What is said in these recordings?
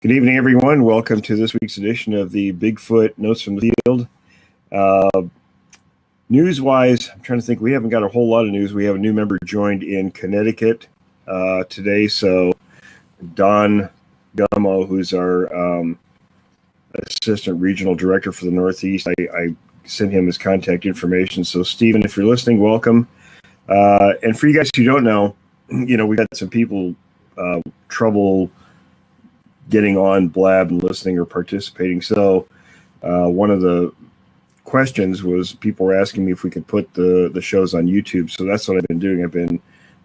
Good evening, everyone. Welcome to this week's edition of the Bigfoot Notes from the Field. News-wise, I'm trying to think. We haven't got a whole lot of news. We have a new member joined in Connecticut today. So Don Gummo, who's our assistant regional director for the Northeast, I sent him his contact information. So Stephen, if you're listening, welcome. And for you guys who don't know, we've had some people trouble getting on Blab and listening or participating. So one of the questions was people were asking me if we could put the shows on YouTube. So that's what I've been doing. I've been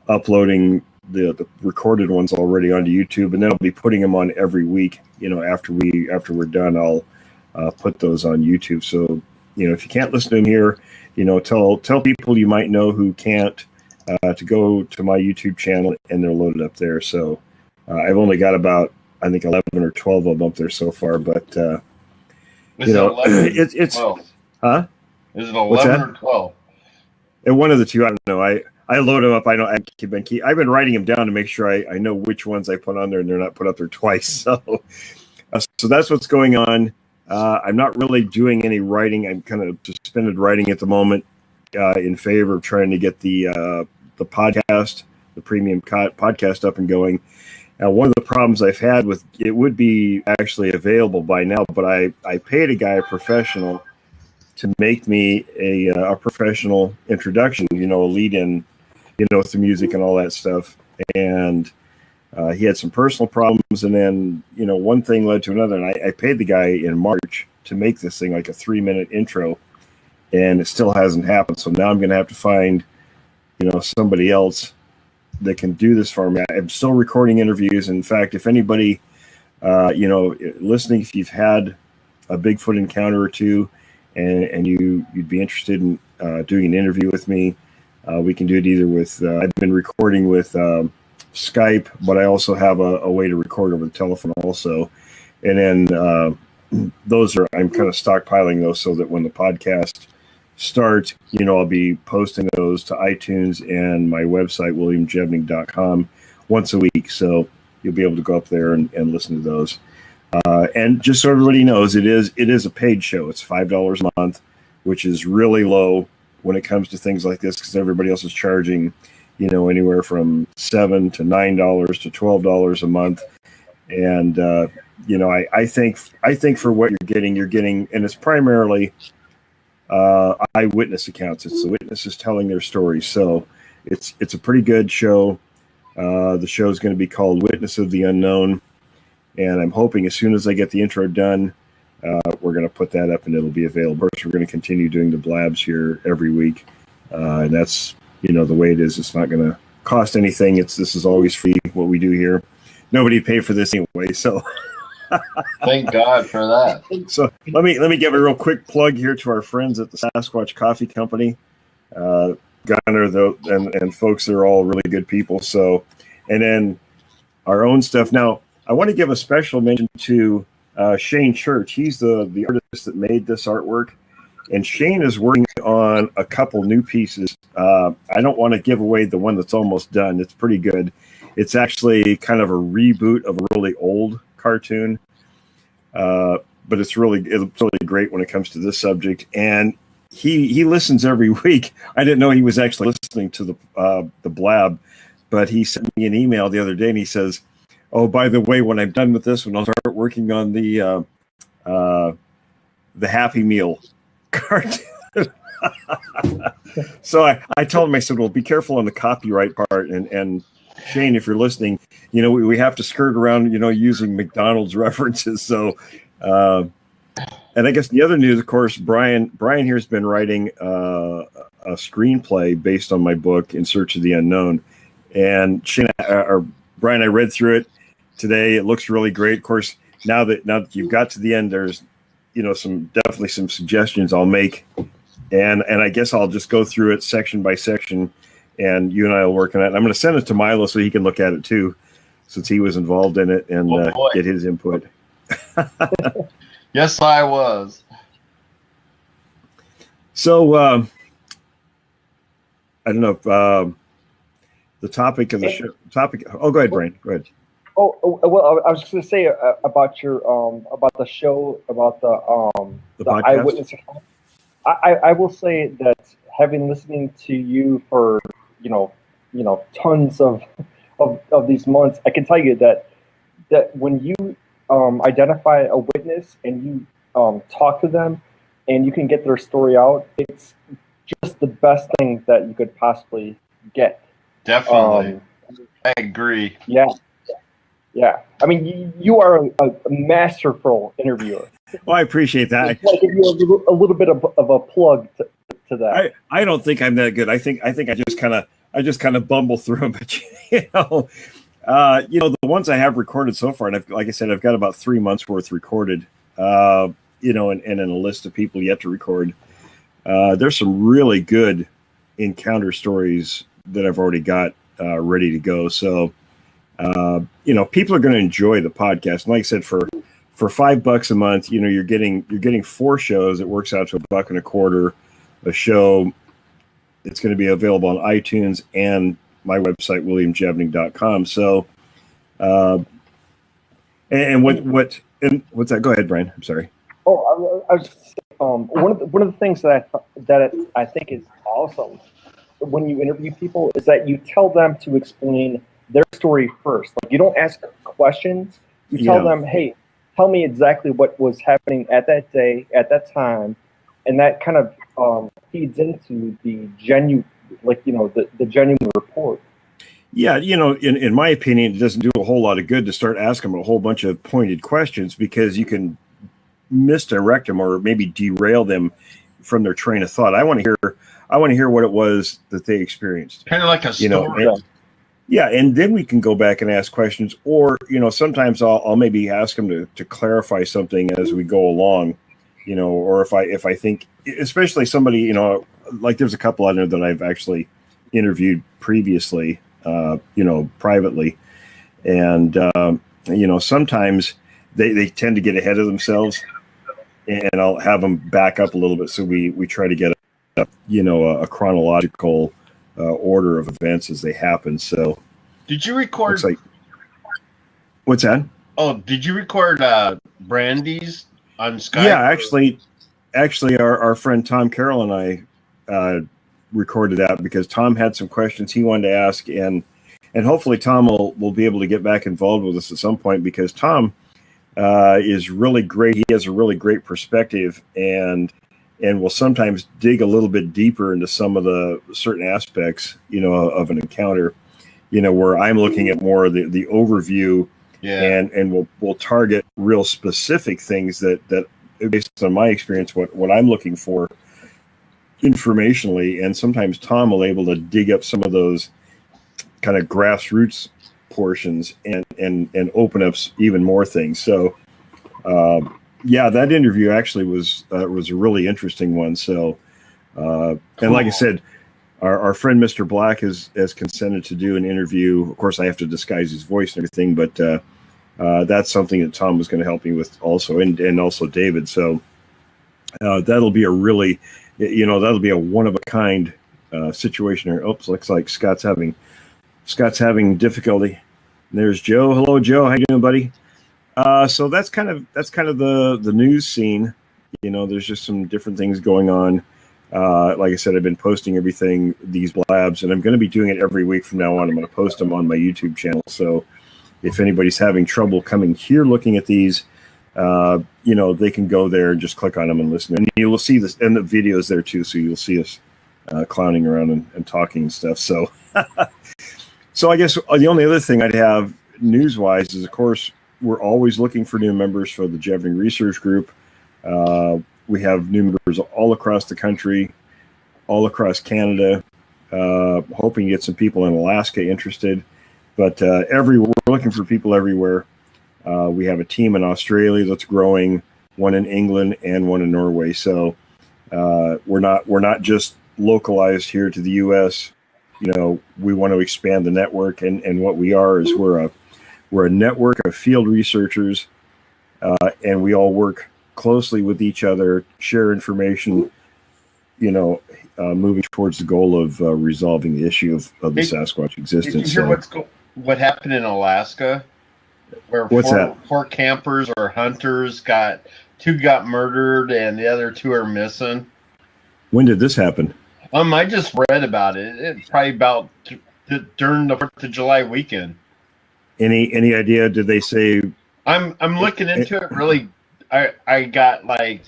uploading the recorded ones already onto YouTube, and then I'll be putting them on every week. After we're done, I'll put those on YouTube. So if you can't listen to them here, tell people you might know who can't to go to my YouTube channel, and they're loaded up there. So I've only got about, I think, 11 or 12 of them up there so far, but it's 12? Huh? Is it 11 or 12? And one of the two, I don't know. I load them up. I've been writing them down to make sure I know which ones I put on there and they're not put up there twice. So that's what's going on. I'm not really doing any writing. I'm kind of suspended writing at the moment in favor of trying to get the podcast, the premium podcast up and going. Now, one of the problems I've had with it would be actually available by now, but I paid a guy, a professional, to make me a professional introduction, a lead in, with the music and all that stuff. And he had some personal problems, and then, one thing led to another. And I paid the guy in March to make this thing like a 3-minute intro, and it still hasn't happened. So now I'm going to have to find, somebody else that can do this for me. I'm still recording interviews. In fact, if anybody, listening, if you've had a Bigfoot encounter or two, and you'd be interested in doing an interview with me, we can do it either with. I've been recording with Skype, but I also have a way to record over the telephone also. And then I'm kind of stockpiling those so that when the podcast start, I'll be posting those to iTunes and my website, williamjebning.com, once a week. So you'll be able to go up there and listen to those. And just so everybody knows, it is a paid show. It's $5 a month, which is really low when it comes to things like this, because everybody else is charging, anywhere from $7 to $9 to $12 a month. And I think for what you're getting, and it's primarily eyewitness accounts. It's the witnesses telling their stories. So it's a pretty good show. The show is going to be called Witness of the Unknown, and I'm hoping as soon as I get the intro done, we're going to put that up and it'll be available. Of course, we're going to continue doing the blabs here every week, and that's the way it is. It's not going to cost anything. This is always free. What we do here, nobody paid for this anyway. So. Thank God for that. So let me give a real quick plug here to our friends at the Sasquatch Coffee Company. Gunner and folks, they're all really good people. So, and then our own stuff. Now, I want to give a special mention to Shane Church. He's the artist that made this artwork, and Shane is working on a couple new pieces. I don't want to give away the one that's almost done. It's pretty good. It's actually kind of a reboot of a really old cartoon, but it's really great when it comes to this subject. And he listens every week. I didn't know he was actually listening to the blab, but he sent me an email the other day and he says, "Oh, by the way, when I'm done with this one, I'll start working on the Happy Meal cartoon." So I told him, I said, "Well, be careful on the copyright part, and Shane, if you're listening, we have to skirt around, using McDonald's references." So, and I guess the other news, of course, Brian here has been writing a screenplay based on my book, In Search of the Unknown. And Shane, or Brian, I read through it today. It looks really great. Of course, now that you've got to the end, there's, definitely some suggestions I'll make, and I guess I'll just go through it section by section. And you and I will work on it. I'm going to send it to Milo so he can look at it too, since he was involved in it, and get his input. Yes, I was. So I don't know if the topic of the show. Oh, go ahead, Brian. Go ahead. Well, I was just going to say about your about the show about The the podcast? eyewitness account. I will say that having listening to you for you know tons of these months, I can tell you that when you identify a witness and you talk to them and you can get their story out, it's just the best thing that you could possibly get. Definitely. Um, I agree. yeah, yeah. I mean, you are a masterful interviewer. Well, I appreciate that. Just want to give you a little bit of a plug to that. I don't think I'm that good. I think I just kind of bumble through them. But the ones I have recorded so far, and like I said, I've got about 3 months worth recorded. And in a list of people yet to record. There's some really good encounter stories that I've already got ready to go. So, people are going to enjoy the podcast. And like I said, for $5 a month, you're getting 4 shows. It works out to $1.25 a show. It's going to be available on iTunes and my website, williamjevning.com. So, what's that? Go ahead, Brian. I'm sorry. Oh, I was one of the things that I think is awesome when you interview people is that you tell them to explain their story first. Like you don't ask questions. You tell them, "Hey, tell me exactly what was happening at that day, at that time," and that kind of feeds into the genuine, the genuine report. Yeah, in my opinion, it doesn't do a whole lot of good to start asking them a whole bunch of pointed questions because you can misdirect them or maybe derail them from their train of thought. I want to hear what it was that they experienced. Kind of like a story. And then we can go back and ask questions, or sometimes I'll maybe ask them to clarify something as we go along, or if I think, especially somebody, like there's a couple on there that I've actually interviewed previously, privately, and sometimes they tend to get ahead of themselves, and I'll have them back up a little bit so we try to get a chronological order of events as they happen. So, did you record? What's that? Oh, did you record Brandy's on Skype? Yeah, actually, our friend Tom Carroll and I recorded that because Tom had some questions he wanted to ask, and hopefully Tom will be able to get back involved with us at some point because Tom is really great. He has a really great perspective and will sometimes dig a little bit deeper into some of the certain aspects, of an encounter, where I'm looking at more of the overview, and we'll target real specific things that based on my experience, what I'm looking for informationally. And sometimes Tom will able to dig up some of those kind of grassroots portions and open up even more things. So, that interview actually was a really interesting one. So, cool. And like I said, our friend Mr. Black has consented to do an interview. Of course, I have to disguise his voice and everything, but that's something that Tom was going to help me with also, and also David. So that'll be a really, that'll be a one of a kind situation here. Oops, looks like Scott's having difficulty. There's Joe. Hello, Joe. How you doing, buddy? So that's kind of the news scene. There's just some different things going on. Like I said, I've been posting everything, these blabs, and I'm going to be doing it every week from now on. I'm going to post them on my YouTube channel. So if anybody's having trouble coming here looking at these, they can go there and just click on them and listen. And you will see this, and the videos there too. So you'll see us clowning around and talking and stuff. So, so I guess the only other thing I'd have news-wise is, of course, we're always looking for new members for the Jevning Research Group. We have new members all across the country, all across Canada, hoping to get some people in Alaska interested. But we're looking for people everywhere. We have a team in Australia that's growing, one in England and one in Norway. So we're not just localized here to the U.S. We want to expand the network, and what we are is we're a network of field researchers, and we all work closely with each other, share information, moving towards the goal of resolving the issue of the Sasquatch existence. Did you hear what happened in Alaska? where What's that? four campers or hunters two got murdered and the other two are missing. When did this happen? I just read about it. It probably about during the 4th of July weekend. Any idea? Did they say? I'm looking into it. Really, I got like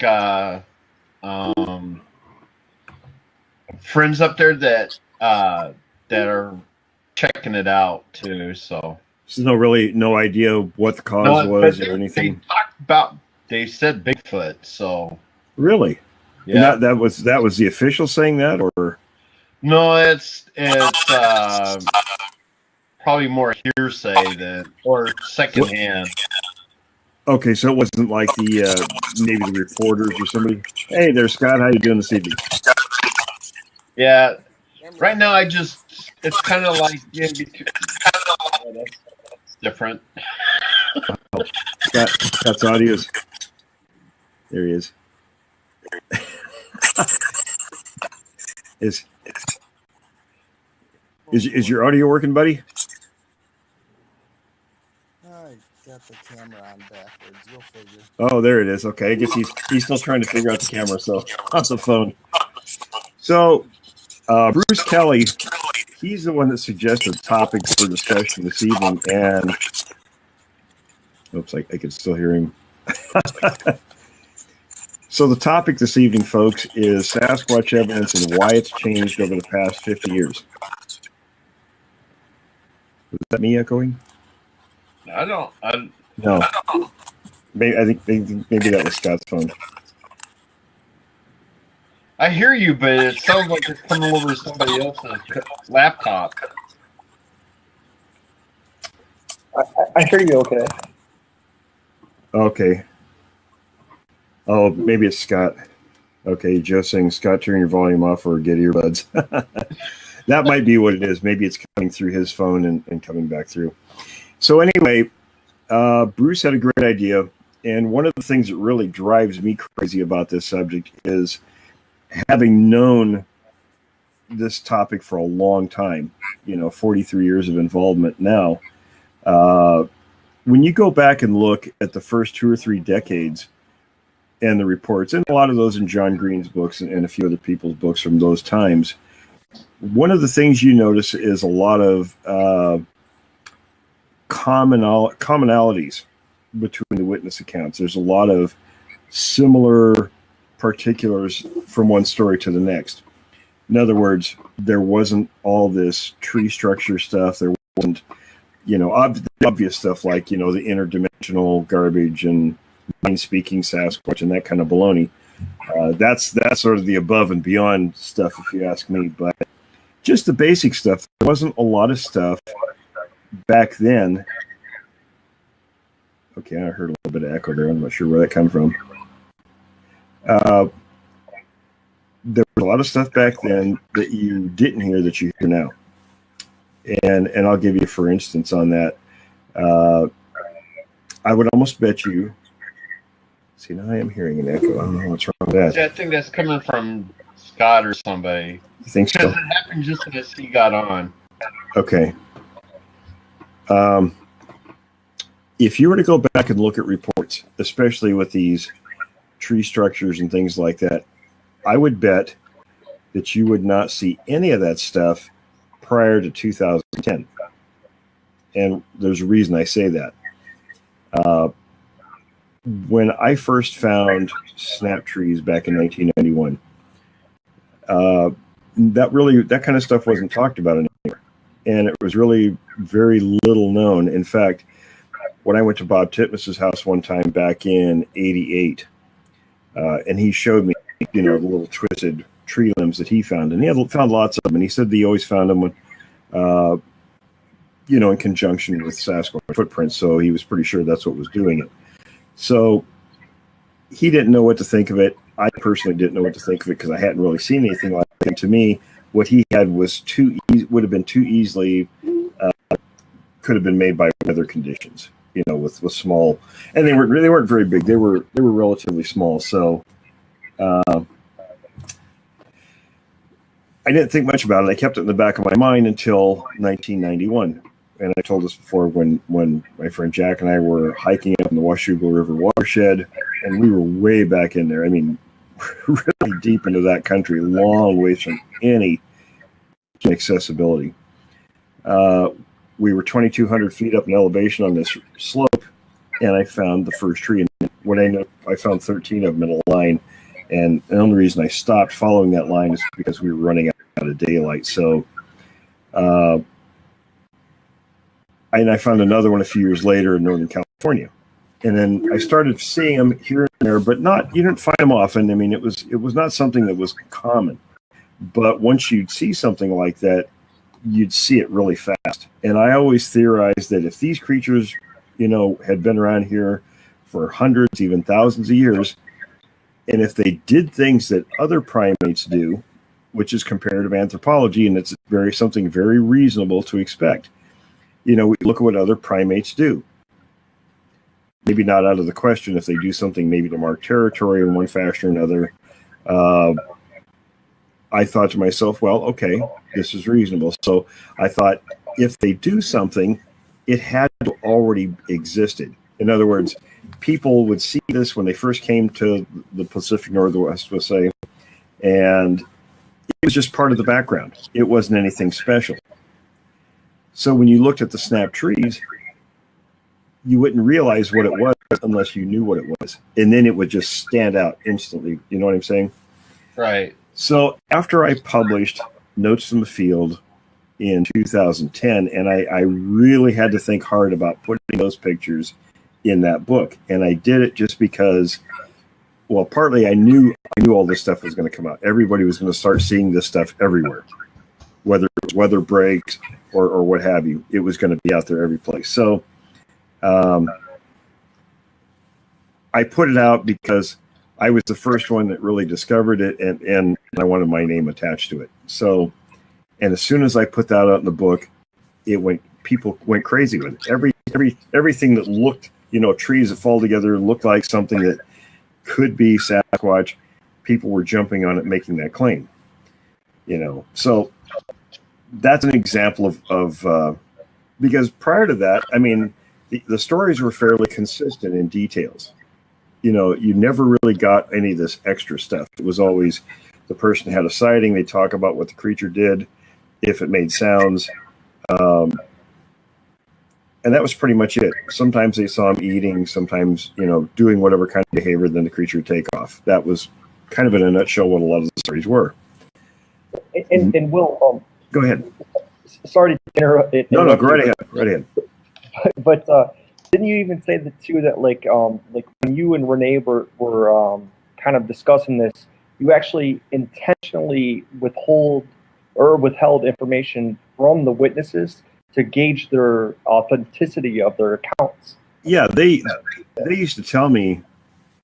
friends up there that are checking it out too. So There's no idea what the cause was or anything. They said Bigfoot. So really, yeah, and that was the official saying that, or no, it's probably more hearsay or secondhand. okay, so it wasn't like the maybe the reporters or somebody. Hey there, Scott. How you doing this evening? Yeah, right now it's kind of like different. Scott's audio is there. He is. Is your audio working, buddy? I got the camera on backwards. You'll figure. Oh, there it is. Okay, I guess he's still trying to figure out the camera, so on the phone. So, Bruce Kelly, he's the one that suggested topics for discussion this evening, and oops, I can still hear him. So the topic this evening, folks, is Sasquatch evidence and why it's changed over the past 50 years. Was that me echoing? No. Maybe I think maybe that was Scott's phone. I hear you, but it sounds like it's coming over somebody else's laptop. I hear you okay. Okay. Oh, maybe it's Scott. Okay, Joe's saying, Scott, turn your volume off or get earbuds. That might be what it is. Maybe it's coming through his phone and coming back through. So anyway, Bruce had a great idea. And one of the things that really drives me crazy about this subject is having known this topic for a long time, 43 years of involvement now. When you go back and look at the first 2 or 3 decades and the reports, and a lot of those in John Green's books and a few other people's books from those times, one of the things you notice is a lot of commonalities between the witness accounts. There's a lot of similar particulars from one story to the next. In other words, there wasn't all this tree structure stuff. There wasn't, obvious stuff like, the interdimensional garbage and mind-speaking Sasquatch and that kind of baloney. That's sort of the above and beyond stuff, if you ask me. But just the basic stuff. There wasn't a lot of stuff back then. Okay, I heard a little bit of echo there. I'm not sure where that came from. There was a lot of stuff back then that you didn't hear that you hear now. And I'll give you, for instance, on that. I would almost bet you. See, now I am hearing an echo. I don't know what's wrong with that. Yeah, I think that's coming from Scott or somebody. You think so? Because it happened just as he got on. Okay. If you were to go back and look at reports, especially with these tree structures and things like that, I would bet that you would not see any of that stuff prior to 2010. And there's a reason I say that. When I first found snap trees back in 1991, that kind of stuff wasn't talked about anymore. And it was really very little known. In fact, when I went to Bob Titmus's house one time back in '88, and he showed me, the little twisted tree limbs that he found, and he had found lots of them. And he said that he always found them when, in conjunction with Sasquatch footprints. So he was pretty sure that's what was doing it. So he didn't know what to think of it. I personally didn't know what to think of it because I hadn't really seen anything like it. And to me, what he had was would have been too easily could have been made by weather conditions. With small, and they weren't very big. They were relatively small. So I didn't think much about it. I kept it in the back of my mind until 1991. and I told this before, when my friend Jack and I were hiking up in the Washougal River watershed, and we were way back in there. I mean, really deep into that country, long ways from any accessibility. We were 2,200 feet up in elevation on this slope, and I found the first tree. And when I found 13 of them in a line, and the only reason I stopped following that line is because we were running out of daylight. So, and I found another one a few years later in Northern California. And then I started seeing them here and there, but you didn't find them often. I mean, it was not something that was common. But once you'd see something like that, you'd see it really fast. And I always theorized that if these creatures, had been around here for hundreds, even thousands of years, and if they did things that other primates do, which is comparative anthropology, and it's something very reasonable to expect. We look at what other primates do. Maybe not out of the question if they do something maybe to mark territory in one fashion or another. I thought to myself, well, okay, this is reasonable. So I thought if they do something, it had to already existed. In other words, people would see this when they first came to the Pacific Northwest, we'll say, and it was just part of the background. It wasn't anything special. So when you looked at the snap trees, you wouldn't realize what it was unless you knew what it was. And then it would just stand out instantly. You know what I'm saying? Right. So after I published Notes from the Field in 2010, and I really had to think hard about putting those pictures in that book. And I did it just because, well, partly I knew all this stuff was going to come out. Everybody was going to start seeing this stuff everywhere, whether it was weather breaks or what have you. It was going to be out there every place. So I put it out because I was the first one that really discovered it, and I wanted my name attached to it. So, and as soon as I put that out in the book, people went crazy with it. Everything that looked, trees that fall together looked like something that could be Sasquatch. People were jumping on it, making that claim. So that's an example of because prior to that, I mean, the stories were fairly consistent in details. You never really got any of this extra stuff. It was always the person had a sighting. They talk about what the creature did, if it made sounds. And that was pretty much it. Sometimes they saw him eating, sometimes, doing whatever kind of behavior, then the creature would take off. That was kind of in a nutshell what a lot of the stories were. And Will, go ahead. Sorry to interrupt. No, go right ahead. Right ahead. But didn't you even say that like when you and Renee were kind of discussing this, you actually intentionally withheld information from the witnesses to gauge their authenticity of their accounts? Yeah, they used to tell me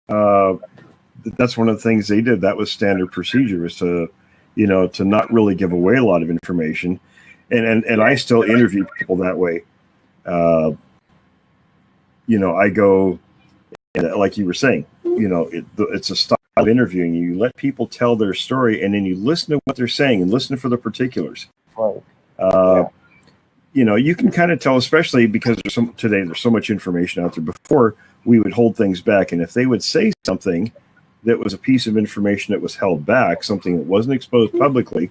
that's one of the things they did. That was standard procedure, was to not really give away a lot of information, and I still interview people that way. I go, like you were saying, it's a style of interviewing. You let people tell their story, and then you listen to what they're saying and listen for the particulars. Right. You can kind of tell, especially because there's so much information out there. Before, we would hold things back, and if they would say something that was a piece of information that was held back, something that wasn't exposed publicly,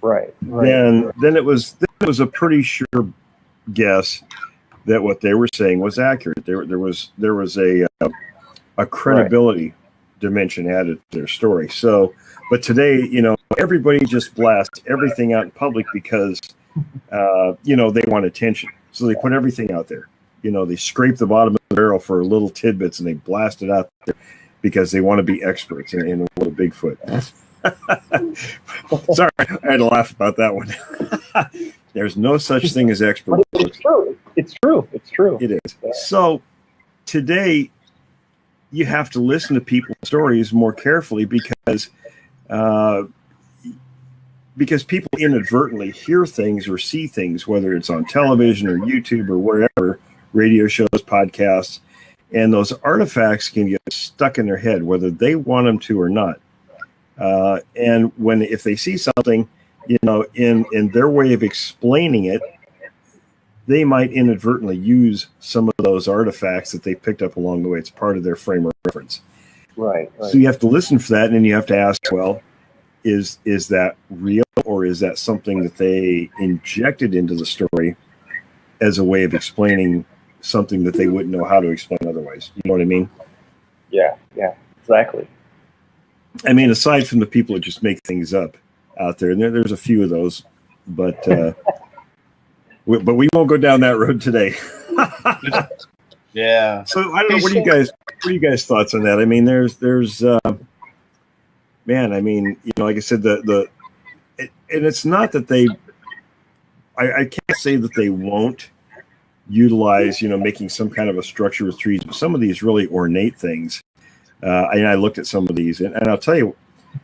right. Then it was a pretty sure guess that what they were saying was accurate. There was a credibility dimension added to their story. So, but today, everybody just blasts everything out in public because, they want attention. So they put everything out there. They scrape the bottom of the barrel for little tidbits and they blast it out there because they want to be experts in the world of Bigfoot. Sorry, I had to laugh about that one. There's no such thing as expert. It's true. It's true. It is. So today, you have to listen to people's stories more carefully because people inadvertently hear things or see things, whether it's on television or YouTube or wherever, radio shows, podcasts, and those artifacts can get stuck in their head, whether they want them to or not. And if they see something, in their way of explaining it, they might inadvertently use some of those artifacts that they picked up along the way. It's part of their frame of reference. Right. So you have to listen for that, and then you have to ask, well, is that real, or is that something that they injected into the story as a way of explaining something that they wouldn't know how to explain otherwise? You know what I mean? Yeah, exactly. I mean, aside from the people that just make things up out there, and there's a few of those, but we won't go down that road today. Yeah. So I don't know. What are you guys thoughts on that? I mean, there's man. I mean, like I said, and it's not that I can't say that they won't utilize, making some kind of a structure with trees. But some of these really ornate things. And I looked at some of these, and I'll tell you,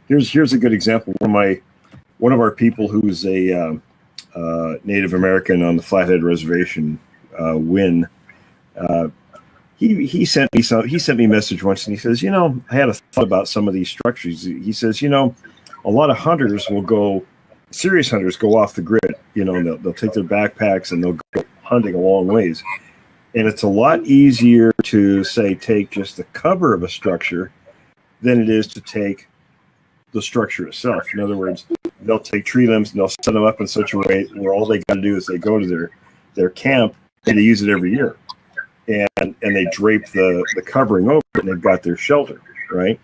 here's a good example. One of our people who's a Native American on the Flathead Reservation, Wynn. He sent me a message once, and he says, I had a thought about some of these structures. He says, a lot of hunters serious hunters go off the grid, and they'll take their backpacks and they'll go hunting a long ways. And it's a lot easier to take just the cover of a structure than it is to take the structure itself. In other words, they'll take tree limbs and they'll set them up in such a way where all they got to do is they go to their camp, and they use it every year. And they drape the covering over it, and they've got their shelter, right?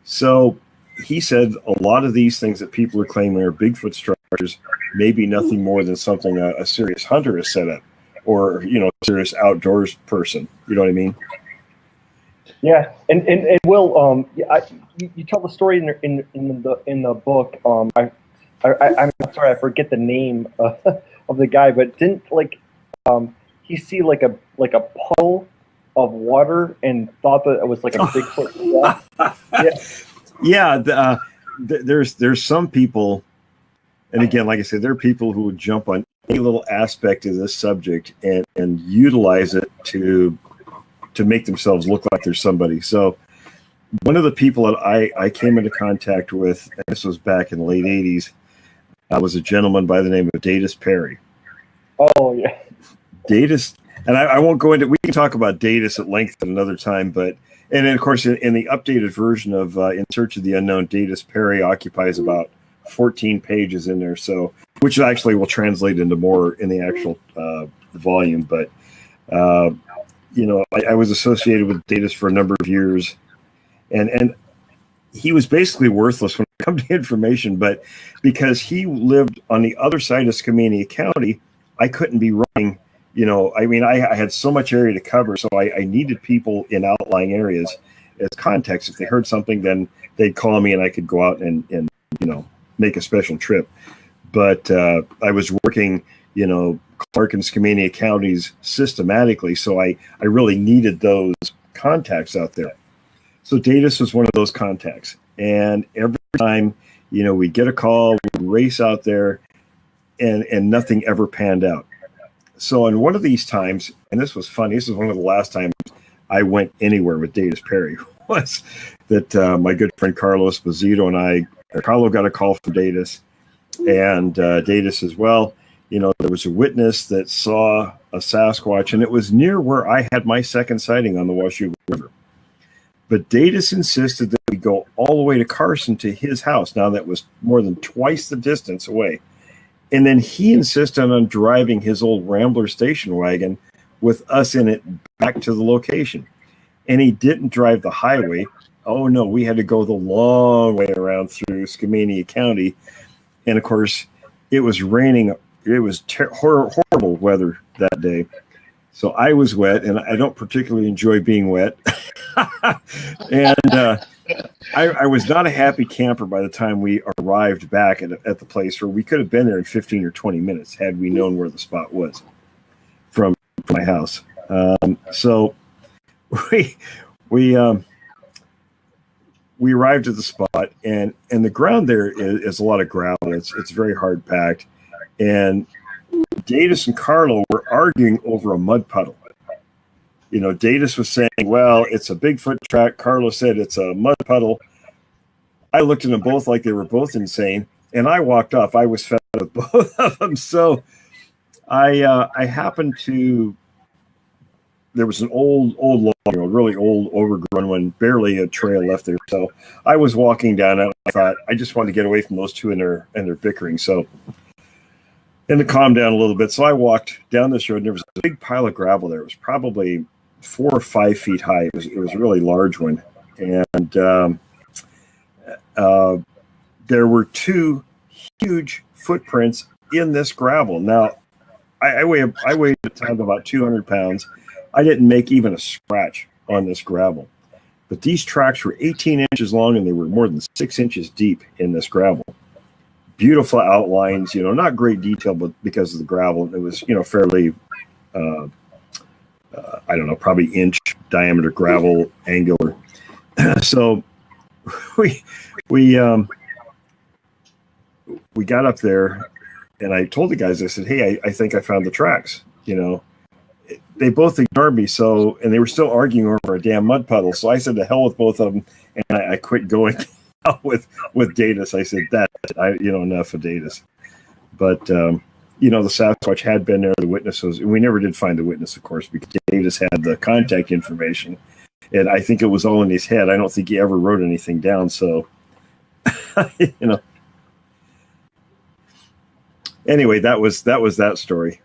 So he said a lot of these things that people are claiming are Bigfoot structures may be nothing more than something a serious hunter has set up, or a serious outdoors person. You know what I mean? Yeah, and Will, you tell the story in the book. I'm sorry, I forget the name of the guy, but didn't he see like a puddle of water and thought that it was like a Bigfoot? Yeah. There's some people, and again, like I said, there are people who would jump on any little aspect of this subject and utilize it to make themselves look like they're somebody. So one of the people that I came into contact with, and this was back in the late 80s, was a gentleman by the name of Datus Perry. Oh, yeah. Datus, and I won't go into, we can talk about Datus at length at another time, and then of course in the updated version of In Search of the Unknown, Datus Perry occupies about 14 pages in there, so which actually will translate into more in the actual volume. But I was associated with Datus for a number of years, and he was basically worthless when it comes to information, but because he lived on the other side of Skamania County, I couldn't be running. I had so much area to cover, so I needed people in outlying areas as context. If they heard something, then they'd call me, and I could go out and make a special trip. But I was working, Clark and Skamania counties systematically, so I really needed those contacts out there. So Datus was one of those contacts, and every time, we'd get a call, we'd race out there, and nothing ever panned out. So on one of these times, and this was funny, this was one of the last times I went anywhere with Datus Perry, was that my good friend Carlos Bazito and Carlo got a call from Datus, and Datus says, well, there was a witness that saw a Sasquatch, and it was near where I had my second sighting on the Washougal River. But Datus insisted that we go all the way to Carson to his house. Now that was more than twice the distance away. And then he insisted on driving his old Rambler station wagon with us in it back to the location. And he didn't drive the highway. Oh, no, we had to go the long way around through Skamania County. And, of course, it was raining. It was horrible weather that day. So I was wet, and I don't particularly enjoy being wet. And I was not a happy camper by the time we arrived back at the place, where we could have been there in 15 or 20 minutes had we known where the spot was from my house. So we arrived at the spot, and the ground there is a lot of gravel. It's very hard packed, and Datus and Carlo were arguing over a mud puddle. Datus was saying, well, it's a Bigfoot track. Carlo said it's a mud puddle. I looked at them both like they were both insane, and I walked off. I was fed up with both of them. So I happened to. There was an old log road, really old, overgrown one, barely a trail left there. So I was walking down it. I thought I just wanted to get away from those two and their bickering. So and to calm down a little bit. So I walked down this road, and there was a big pile of gravel there. It was probably 4 or 5 feet high. It was a really large one, and there were 2 huge footprints in this gravel. Now, I weighed at the time about 200 pounds. I didn't make even a scratch on this gravel, but these tracks were 18 inches long and they were more than 6 inches deep in this gravel. Beautiful outlines, not great detail, but because of the gravel, it was, fairly, I don't know, probably inch diameter gravel, angular. So we got up there, and I told the guys, I said, hey, I think I found the tracks. They both ignored me, and they were still arguing over a damn mud puddle. So I said, to hell with both of them, and I quit going out with Datus. I said, enough of Datus. But, the Sasquatch had been there, the witnesses, and we never did find the witness, of course, because Datus had the contact information, and I think it was all in his head. I don't think he ever wrote anything down, so, Anyway, that was that story.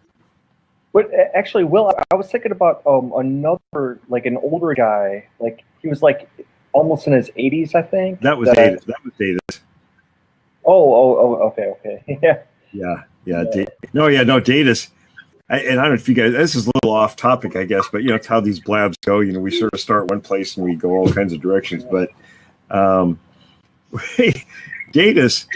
But actually, Will, I was thinking about another, like an older guy, like he was like almost in his 80s, I think. That was Datus. That was Datus. Okay. Yeah. Datus. And I don't know if you guys, this is a little off topic, I guess, but it's how these blabs go. We sort of start one place and we go all kinds of directions. But Datus,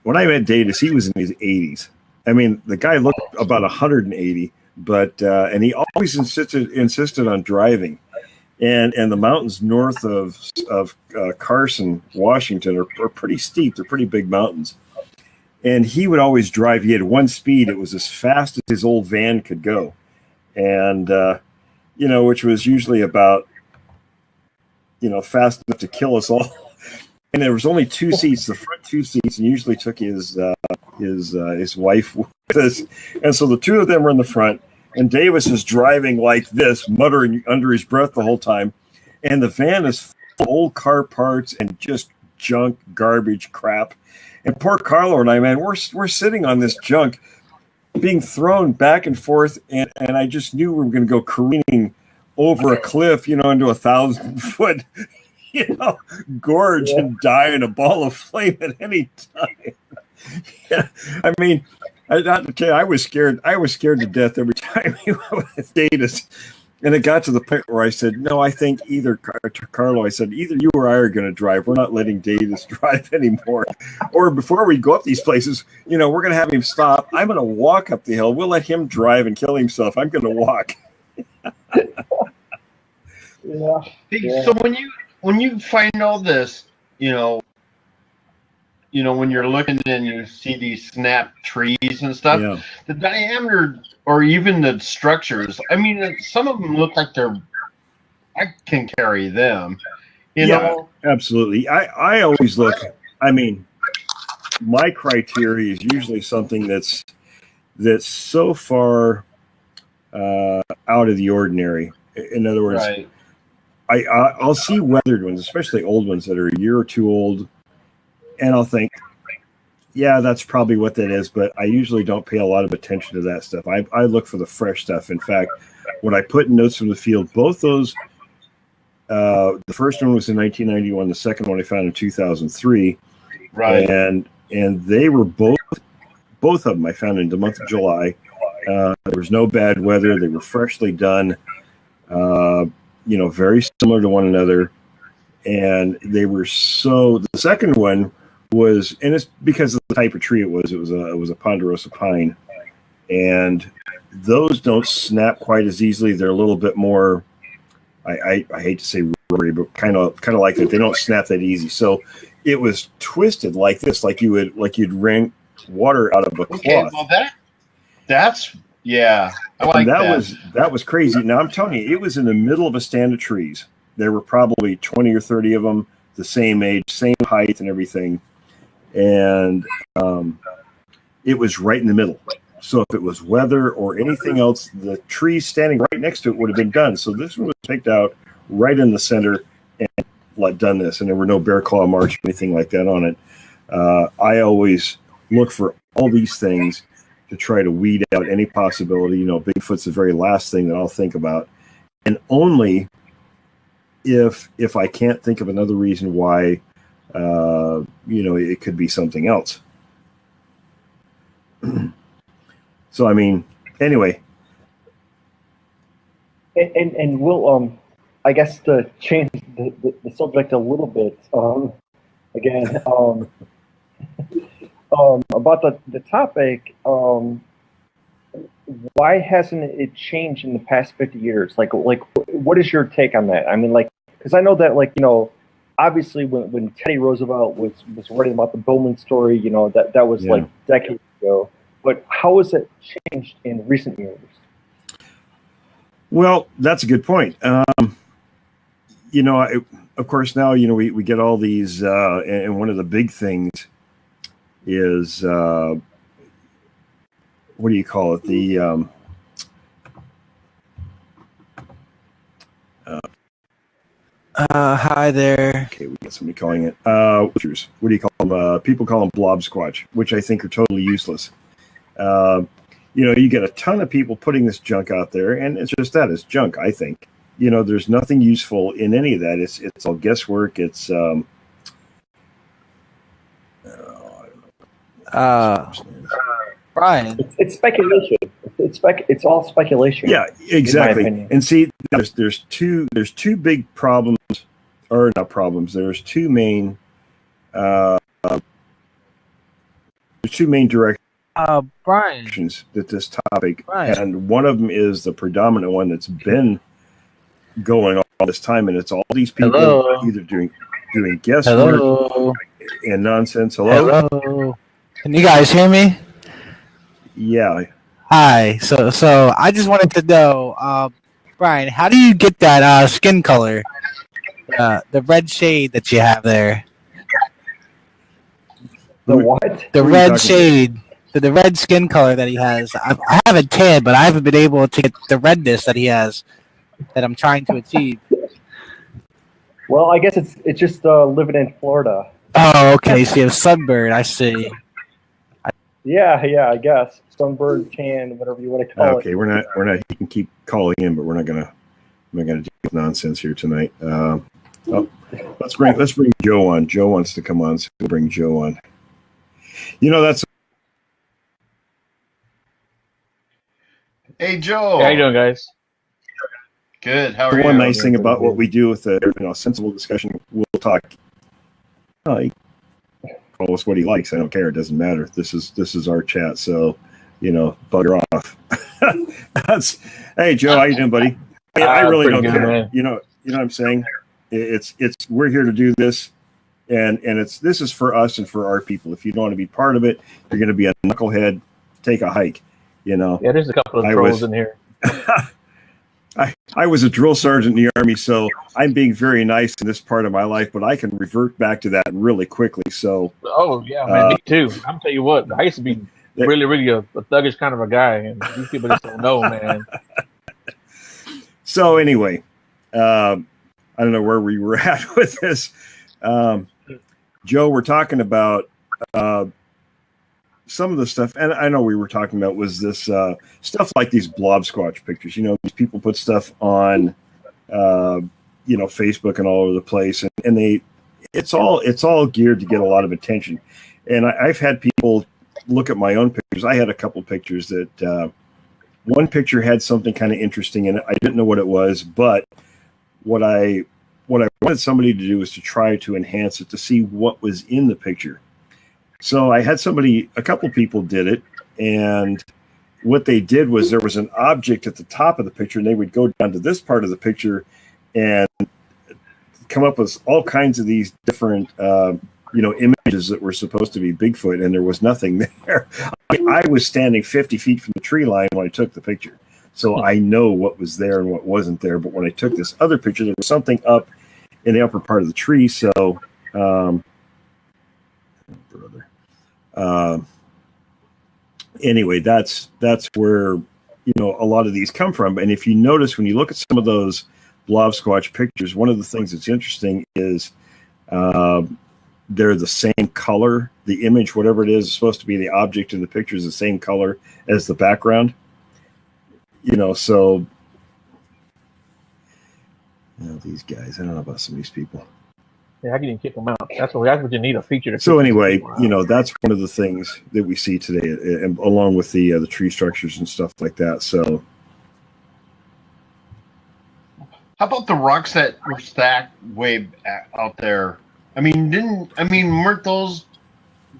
when I met Datus, he was in his 80s. I mean, the guy looked about 180, but and he always insisted on driving, and the mountains north of Carson, Washington, are pretty steep. They're pretty big mountains, and he would always drive. He had one speed. It was as fast as his old van could go, and which was usually about fast enough to kill us all. And there was only 2 seats, the front 2 seats, and usually took his wife with us. And so the 2 of them were in the front, and Davis is driving like this, muttering under his breath the whole time. And the van is full of old car parts and just junk, garbage, crap. And poor Carlo and I, man, we're sitting on this junk, being thrown back and forth, and I just knew we were going to go careening over a cliff, into 1,000-foot. Gorge and die in a ball of flame at any time. Yeah, I mean, I was scared. I was scared to death every time he went with Datus. And it got to the point where I said, no, I think Carlo, I said, either you or I are going to drive. We're not letting Datus drive anymore. Or before we go up these places, we're going to have him stop. I'm going to walk up the hill. We'll let him drive and kill himself. I'm going to walk. Yeah. So when you find all this, when you're looking and you see these snap trees and stuff, the diameter or even the structures, I mean, some of them look like I can carry them, you know? Absolutely. I always look, I mean, my criteria is usually something that's so far out of the ordinary. In other words, right. I'll see weathered ones, especially old ones that are a year or 2 old, and I'll think, yeah, that's probably what that is, but I usually don't pay a lot of attention to that stuff. I look for the fresh stuff. In fact, when I put notes from the field, both those, the first one was in 1991, the second one I found in 2003, right? And they were both of them I found in the month of July. There was no bad weather. They were freshly done. Very similar to one another, and they were the second one was, and it's because of the type of tree it was a ponderosa pine, and those don't snap quite as easily. They're a little bit more, I hate to say rubbery, but kind of like that. They don't snap that easy. So it was twisted like this, like you'd wring water out of a cloth. Okay, well that's yeah. I like that was crazy. Now I'm telling you, it was in the middle of a stand of trees. There were probably 20 or 30 of them, the same age, same height and everything. And it was right in the middle. So if it was weather or anything else, the tree standing right next to it would have been done. So this one was picked out right in the center and done this, and there were no bear claw marks or anything like that on it. I always look for all these things to try to weed out any possibility. Bigfoot's the very last thing that I'll think about, and only if I can't think of another reason why, it could be something else. So, I mean, anyway. And we'll, I guess to change the subject a little bit, again, about the topic, why hasn't it changed in the past 50 years? Like, what is your take on that? I mean, because I know that, obviously when Teddy Roosevelt was writing about the Bowman story, that was decades ago. But how has it changed in recent years? Well, that's a good point. Of course, now, we get all these, and one of the big things is, what do you call it? Hi there. Okay, we got somebody calling it. What do you call them? People call them blob squatch, which I think are totally useless. You get a ton of people putting this junk out there, and it's just that, it's junk, I think. There's nothing useful in any of that. It's all guesswork. It's Brian. It's speculation. It's all speculation. Yeah, exactly. And see, there's two big problems, or not problems. There's two main directions. Brian. That this topic, and one of them is the predominant one that's been going on all this time, and it's all these people either doing guesswork and nonsense. Hello. Can you guys hear me? Yeah. Hi. So I just wanted to know, Brian, how do you get that skin color, the red shade that you have there? The what? The red shade. The red skin color that he has. I have a tan, but I haven't been able to get the redness that he has, that I'm trying to achieve. Well, I guess it's just living in Florida. Oh, okay. So you have sunburn. I see. Yeah, I guess sunburn, tan, whatever you want to call it. Okay, we're not. You can keep calling in, but we're not gonna deal with nonsense here tonight. Let's bring Joe on. Joe wants to come on, so we'll bring Joe on. That's. Hey, Joe. How you doing, guys? Good. How are you? The one nice thing about what we do with a sensible discussion, we'll talk. He call us what he likes. I don't care. It doesn't matter. This is our chat. So, bugger off. Hey, Joe. How you doing, buddy? I really don't care. Man. You know what I'm saying? It's we're here to do this, and this is for us and for our people. If you don't want to be part of it, you're going to be a knucklehead. Take a hike. Yeah, there's a couple of trolls in here. I was a drill sergeant in the Army, so I'm being very nice in this part of my life, but I can revert back to that really quickly. So, oh yeah, man, me too. I'm tell you what, I used to be really, really a thuggish kind of a guy, and these people just don't know, man. So anyway, I don't know where we were at with this. Joe, we're talking about some of the stuff, and I know we were talking about was this stuff like these blob squatch pictures. These people put stuff on, Facebook and all over the place, and it's all geared to get a lot of attention. And I've had people look at my own pictures. I had a couple pictures that one picture had something kind of interesting in it. I didn't know what it was, but what I wanted somebody to do was to try to enhance it to see what was in the picture. So I had a couple people did it, and what they did was there was an object at the top of the picture, and they would go down to this part of the picture and come up with all kinds of these different, images that were supposed to be Bigfoot, and there was nothing there. I was standing 50 feet from the tree line when I took the picture, so I know what was there and what wasn't there. But when I took this other picture, there was something up in the upper part of the tree, so... anyway, that's where, you know, a lot of these come from. And if you notice, when you look at some of those blob squatch pictures, one of the things that's interesting is they're the same color. The image, whatever it is supposed to be the object in the picture, is the same color as the background. You know, so you know, these guys, I don't know about some of these people. Yeah, I can even kick them out. That's what you need, a feature to. So anyway, you know, that's one of the things that we see today, along with the tree structures and stuff like that. So, how about the rocks that were stacked way out there? I mean, weren't those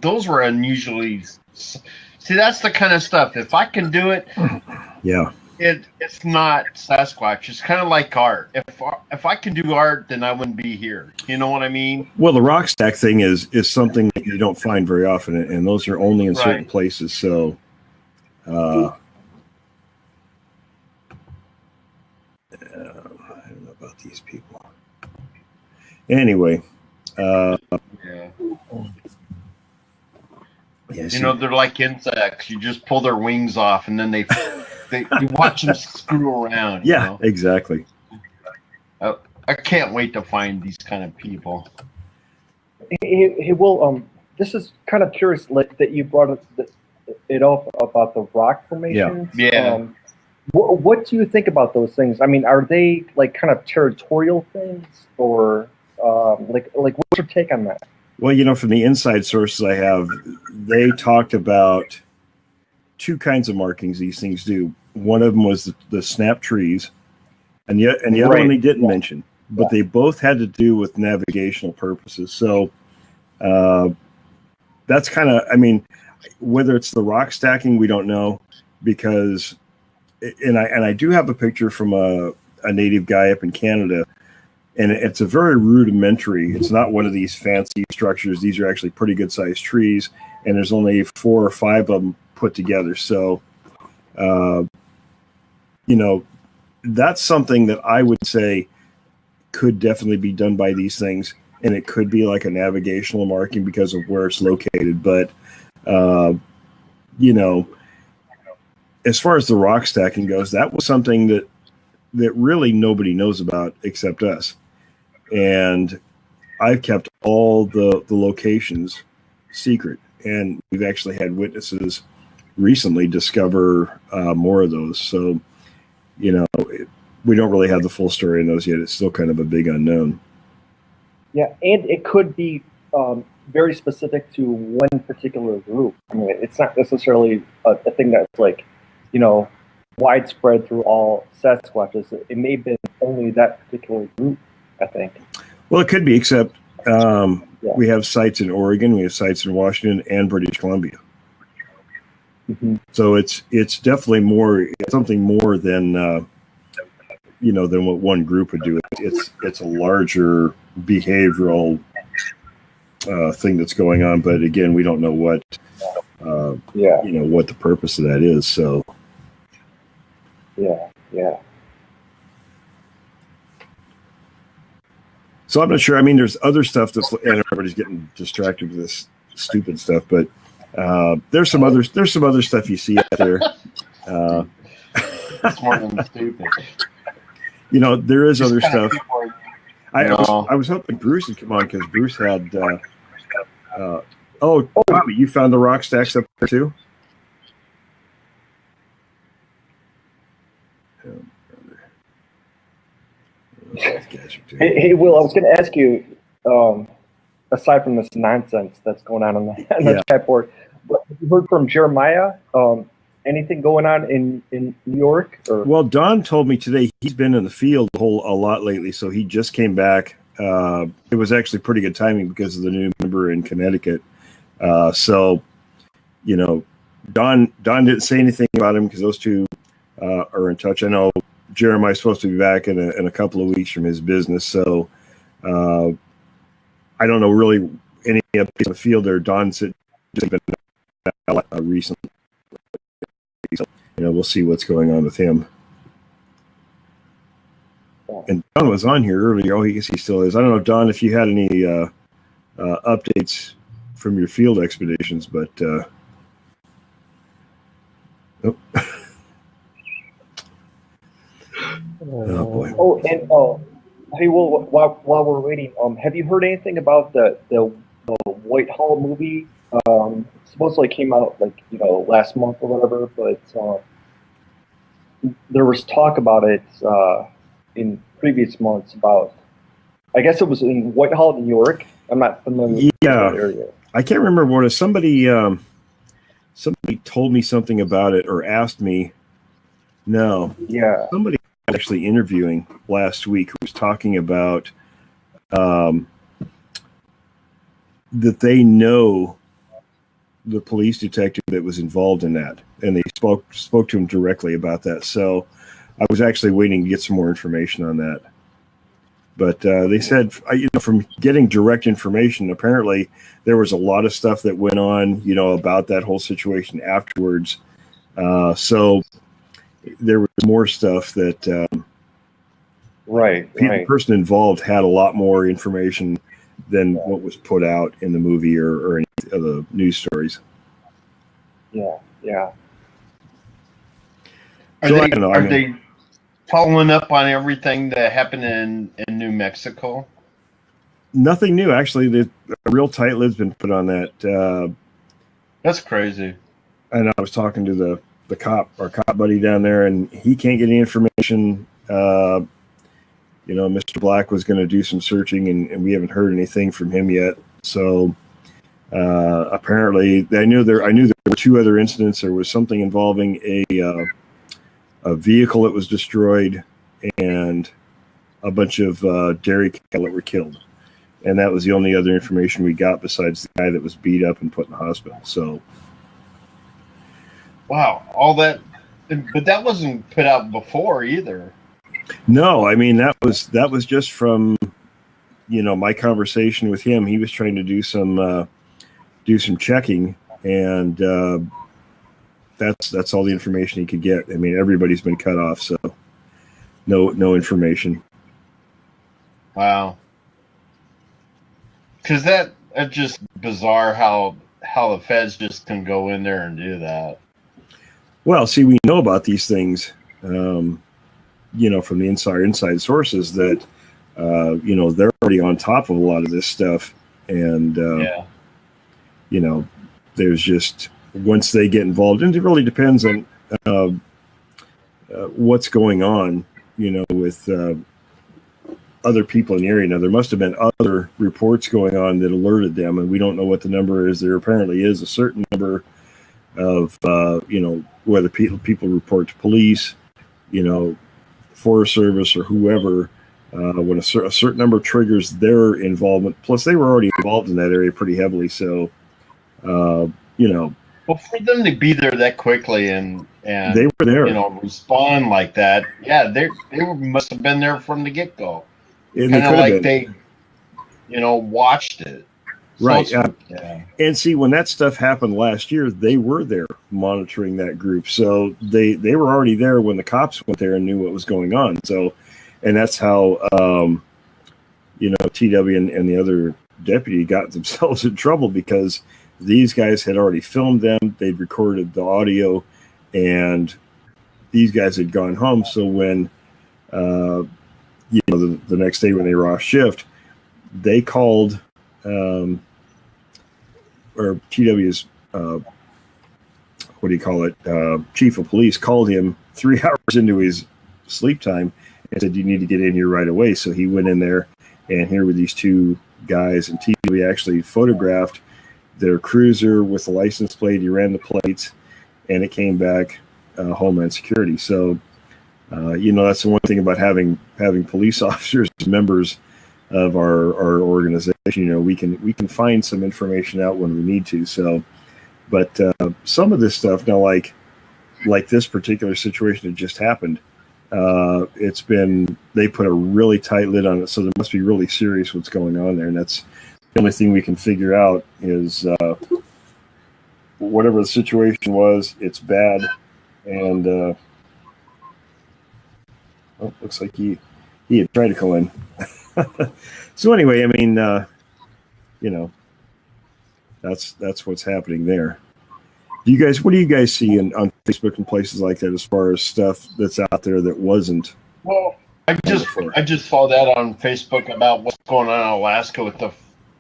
were unusually? See, that's the kind of stuff. If I can do it, yeah. It's not Sasquatch. It's kind of like art. If I can do art, then I wouldn't be here. You know what I mean? Well, the rock stack thing is something that you don't find very often, and those are only in certain places. So, I don't know about these people. Anyway, yeah. Yeah, you know, they're like insects. You just pull their wings off, and then you watch them screw around. Yeah, you know? Exactly. I can't wait to find these kind of people. Hey, Will, this is kind of curious that you brought it up about the rock formations. Yeah. What do you think about those things? I mean, are they like kind of territorial things, or like what's your take on that? Well, you know, from the inside sources I have, they talked about two kinds of markings these things do. One of them was the snap trees, and the other one they didn't mention, but they both had to do with navigational purposes. So that's kind of, I mean, whether it's the rock stacking, we don't know, because, and I do have a picture from a native guy up in Canada. And it's a very rudimentary. It's not one of these fancy structures. These are actually pretty good sized trees, and there's only 4 or 5 of them put together. So, you know, that's something that I would say could definitely be done by these things, and it could be like a navigational marking because of where it's located. But, you know, as far as the rock stacking goes, that was something that really nobody knows about except us. And I've kept all the locations secret, and we've actually had witnesses recently discover more of those. So, you know, we don't really have the full story in those yet. It's still kind of a big unknown. Yeah, and it could be very specific to one particular group. I mean, it's not necessarily a thing that's like, you know, widespread through all Sasquatches. It may have been only that particular group, I think. Well, it could be, except we have sites in Oregon, we have sites in Washington and British Columbia. Mm-hmm. So it's definitely something more than you know, than what one group would do. It's a larger behavioral thing that's going on. But again, we don't know what you know, what the purpose of that is. So. Yeah. So I'm not sure. I mean, there's other stuff and everybody's getting distracted with this stupid stuff, but there's some other stuff you see out there. It's more than stupid. You know, there is Just other stuff. I I was hoping Bruce would come on, because Bruce had. Tommy, you found the rock stacks up there too? Hey, Will, I was going to ask you, aside from this nonsense that's going on the chat board, but have you heard from Jeremiah? Anything going on in New York? Or? Well, Don told me today he's been in the field a lot lately, so he just came back. It was actually pretty good timing because of the new member in Connecticut. So, you know, Don didn't say anything about him because those two are in touch. I know Jeremiah's supposed to be back in a couple of weeks from his business, so I don't know really any updates on the field there. Don's just been recently, so, you know, we'll see what's going on with him. And Don was on here earlier. Oh, I guess he still is. I don't know, Don, if you had any updates from your field expeditions, but Oh, oh boy. Oh, and hey, well, while we're waiting, have you heard anything about the Whitehall movie? Supposedly came out like last month or whatever, but there was talk about it in previous months about. I guess it was in Whitehall, New York. I'm not familiar with that area. I can't remember what it was. Somebody told me something about it or asked me. No. Yeah. Somebody was actually interviewing last week who was talking about that they know the police detective that was involved in that, and they spoke to him directly about that. So I was actually waiting to get some more information on that. But they said, from getting direct information, apparently there was a lot of stuff that went on, about that whole situation afterwards. So there was more stuff that the person involved had a lot more information than what was put out in the movie or any of the news stories. Yeah, yeah. Are they following up on everything that happened in New Mexico? Nothing new, actually. The real tight lid's been put on that. That's crazy. And I was talking to the cop, our cop buddy down there, and he can't get any information. Mr. Black was going to do some searching, and we haven't heard anything from him yet. So apparently, I knew there were two other incidents. There was something involving a vehicle that was destroyed and a bunch of dairy cattle that were killed. And that was the only other information we got besides the guy that was beat up and put in the hospital. So, wow, all that, but that wasn't put out before either. No, I mean that was just from my conversation with him. He was trying to do some checking, and that's all the information he could get. I mean, everybody's been cut off, so no information. Wow. Because that's just bizarre how the feds just can go in there and do that. Well, see, we know about these things, from the inside sources that, they're already on top of a lot of this stuff. And, there's just, once they get involved, and it really depends on what's going on, with other people in the area. Now, there must have been other reports going on that alerted them, and we don't know what the number is. There apparently is a certain number of, whether people report to police, Forest Service or whoever, when a certain number triggers their involvement. Plus, they were already involved in that area pretty heavily. So, Well, for them to be there that quickly and they were there, respond like that, yeah, they must have been there from the get go. Kind of like they, watched it. Right. And see, when that stuff happened last year, they were there monitoring that group. So they were already there when the cops went there and knew what was going on. So, and that's how, TW and the other deputy got themselves in trouble, because these guys had already filmed them. They'd recorded the audio, and these guys had gone home. So when, the next day when they were off shift, they called, or TW's, chief of police called him 3 hours into his sleep time and said, "You need to get in here right away." So he went in there, and here were these two guys, and TW actually photographed their cruiser with the license plate. He ran the plates, and it came back Homeland Security. So, that's the one thing about having police officers as members of our organization. We can find some information out when we need to. So, but some of this stuff now, like this particular situation that just happened, they put a really tight lid on it. So there must be really serious what's going on there, and that's the only thing we can figure out is whatever the situation was, it's bad, and looks like he had tried to call in. So anyway, I mean, that's what's happening there. What do you guys see on Facebook and places like that as far as stuff that's out there that wasn't? Well, I just saw that on Facebook about what's going on in Alaska with the,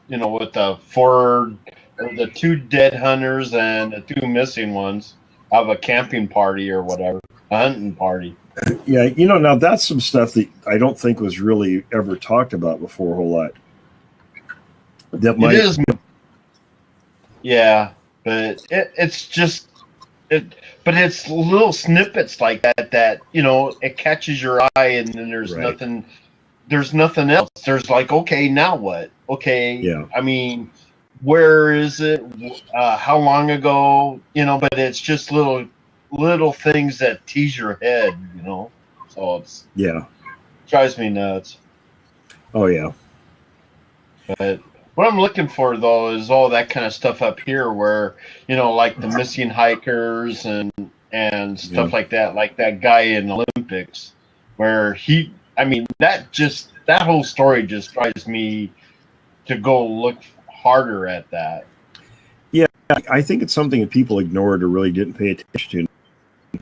with the 2 dead hunters and the 2 missing ones of a camping party or whatever, a hunting party. Yeah, now that's some stuff that I don't think was really ever talked about before a whole lot. That might, it is, yeah, but it's just but it's little snippets like that it catches your eye, and then there's right. nothing else. There's like, okay, now what? Okay, yeah. I mean, where is it? How long ago? But it's just little things that tease your head. So drives me nuts. Oh yeah. But what I'm looking for, though, is all that kind of stuff up here where, like the missing hikers and stuff like that, like that guy in Olympics, where that whole story just drives me to go look harder at that. Yeah, I think it's something that people ignored or really didn't pay attention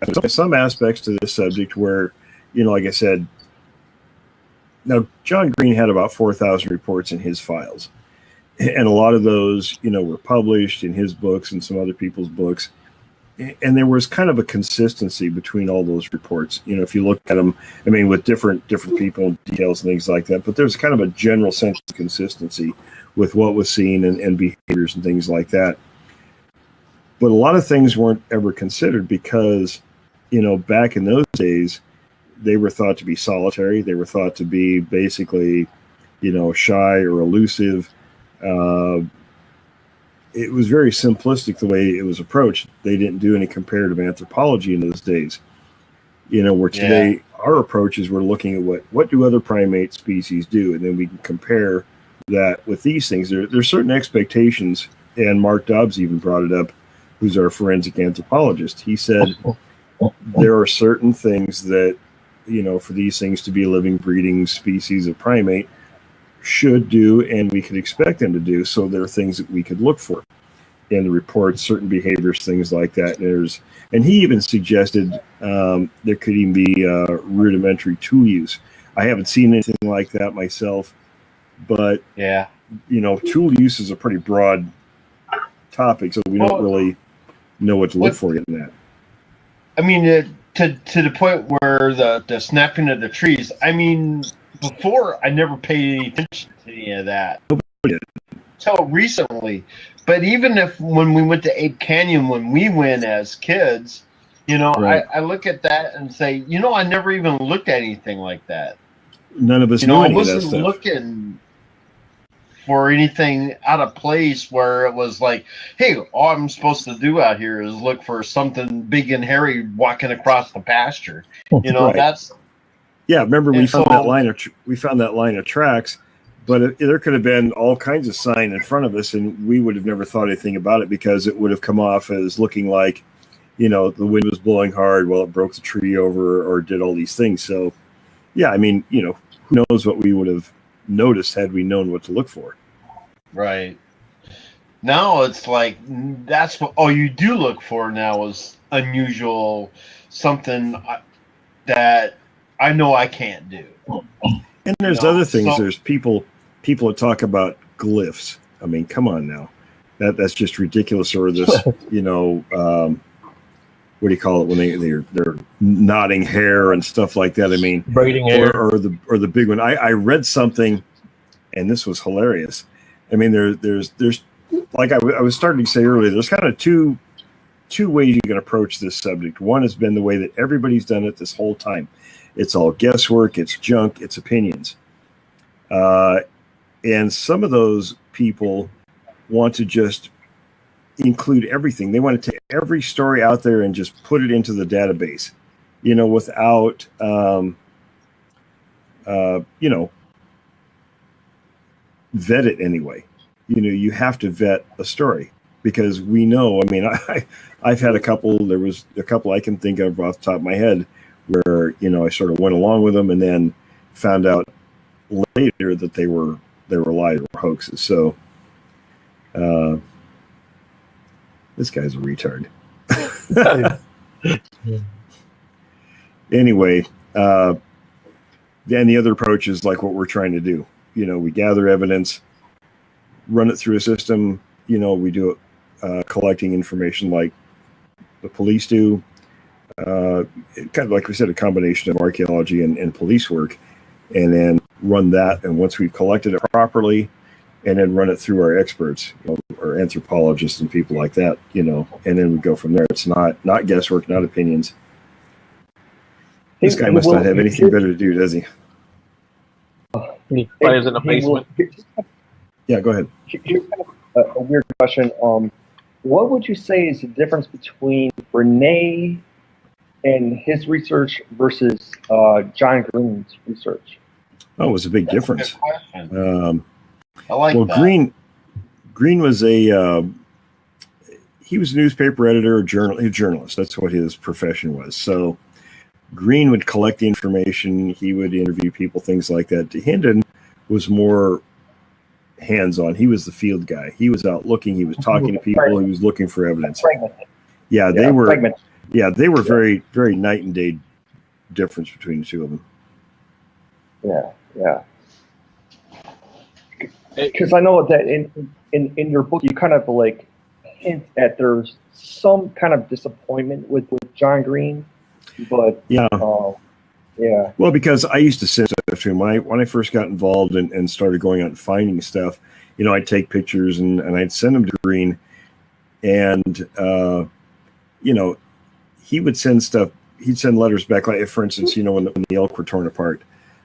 to. Some aspects to this subject where, like I said, now John Green had about 4,000 reports in his files. And a lot of those, were published in his books and some other people's books. And there was kind of a consistency between all those reports. If you look at them, with different people and details and things like that. But there's kind of a general sense of consistency with what was seen and behaviors and things like that. But a lot of things weren't ever considered because, back in those days, they were thought to be solitary. They were thought to be basically, shy or elusive. It was very simplistic the way it was approached. They didn't do any comparative anthropology in those days. Where today our approach is we're looking at what do other primate species do, and then we can compare that with these things. There's certain expectations, and Mark Dobbs even brought it up, who's our forensic anthropologist. He said there are certain things that, for these things to be a living, breeding species of primate, should do, and we could expect them to do. So there are things that we could look for in the reports, certain behaviors, things like that. And he even suggested there could even be rudimentary tool use. I haven't seen anything like that myself, but tool use is a pretty broad topic, so we don't really know what to look for in that. To the point where the snapping of the trees. Before, I never paid any attention to any of that until recently. But even when we went to Ape Canyon, when we went as kids, right. I look at that and say, I never even looked at anything like that. None of us knew any of that stuff. I wasn't looking for anything out of place where it was like, hey, all I'm supposed to do out here is look for something big and hairy walking across the pasture. Right. That's... Yeah, remember we found that line of tracks, but there could have been all kinds of sign in front of us, and we would have never thought anything about it because it would have come off as looking like, the wind was blowing hard while it broke the tree over or did all these things. So, yeah, who knows what we would have noticed had we known what to look for. Right. Now it's like that's what all you do look for now is unusual, something that I know I can't do. And there's other things. There's people that talk about glyphs. Come on now. That's just ridiculous. Or this, what do you call it when they're knotting hair and stuff like that? Braiding hair. Or the big one. I read something, and this was hilarious. There's like I was starting to say earlier, there's kind of two ways you can approach this subject. One has been the way that everybody's done it this whole time. It's all guesswork, it's junk, it's opinions. And some of those people want to just include everything. They want to take every story out there and just put it into the database, without, vet it anyway. You have to vet a story because we know, I've had a couple, there was a couple I can think of off the top of my head where, I sort of went along with them and then found out later that they were lies or hoaxes. So, this guy's a retard. Anyway, then the other approach is like what we're trying to do. We gather evidence, run it through a system. We do it collecting information like the police do. Kind of like we said, a combination of archaeology and police work, and then run that. And once we've collected it properly, and then run it through our experts, or anthropologists and people like that, and then we go from there. It's not guesswork, not opinions. This guy must not have anything better to do, does he? He plays in the basement. Yeah, go ahead. Here's kind of a weird question. What would you say is the difference between Renee and his research versus John Green's research? Oh, it was a big difference. I like that. Green was he was a newspaper editor, a journalist. That's what his profession was. So Green would collect the information. He would interview people, things like that. Hendon was more hands-on. He was the field guy. He was out looking. He was talking to people. He was looking for evidence. Yeah, they were. Yeah, they were very, very night and day difference between the two of them. Yeah. Because I know that in your book, you kind of like hint at there's some kind of disappointment with John Green, but yeah. Well, because I used to send stuff to him when I first got involved and started going out and finding stuff. I'd take pictures and I'd send them to Green, and he would send stuff. He'd send letters back. Like, for instance, when the elk were torn apart,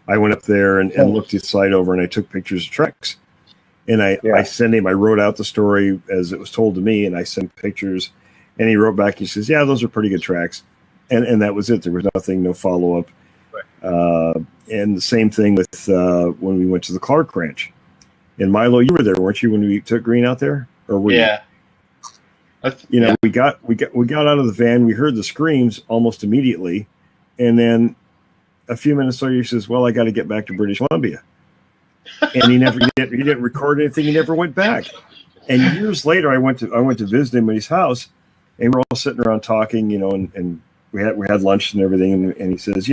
I went up there and looked the site over, and I took pictures of tracks. And I sent him. I wrote out the story as it was told to me, and I sent pictures. And he wrote back. He says, "Yeah, those are pretty good tracks," and that was it. There was nothing, no follow up. And the same thing with when we went to the Clark Ranch. And Milo, you were there, weren't you, when we took Green out there? Or were yeah. you? We got out of the van. We heard the screams almost immediately, and then a few minutes later, he says, "Well, I got to get back to British Columbia." And he didn't record anything. He never went back. And years later, I went to visit him at his house, and we're all sitting around talking, and we had lunch and everything. And he says,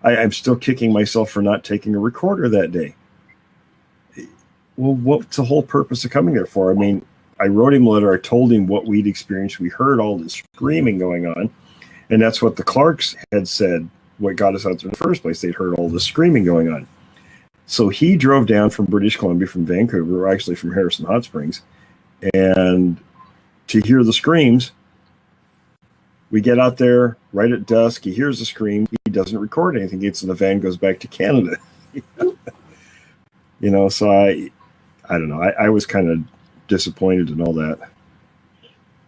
I'm still kicking myself for not taking a recorder that day. Well, what's the whole purpose of coming there for? I mean, I wrote him a letter. I told him what we'd experienced. We heard all this screaming going on, and that's what the Clarks had said. What got us out there in the first place? They'd heard all the screaming going on. So he drove down from British Columbia, from Vancouver, or actually from Harrison Hot Springs, and to hear the screams. We get out there right at dusk. He hears the scream. He doesn't record anything. Gets in the van, goes back to Canada. So I don't know. I was kind of disappointed in all that.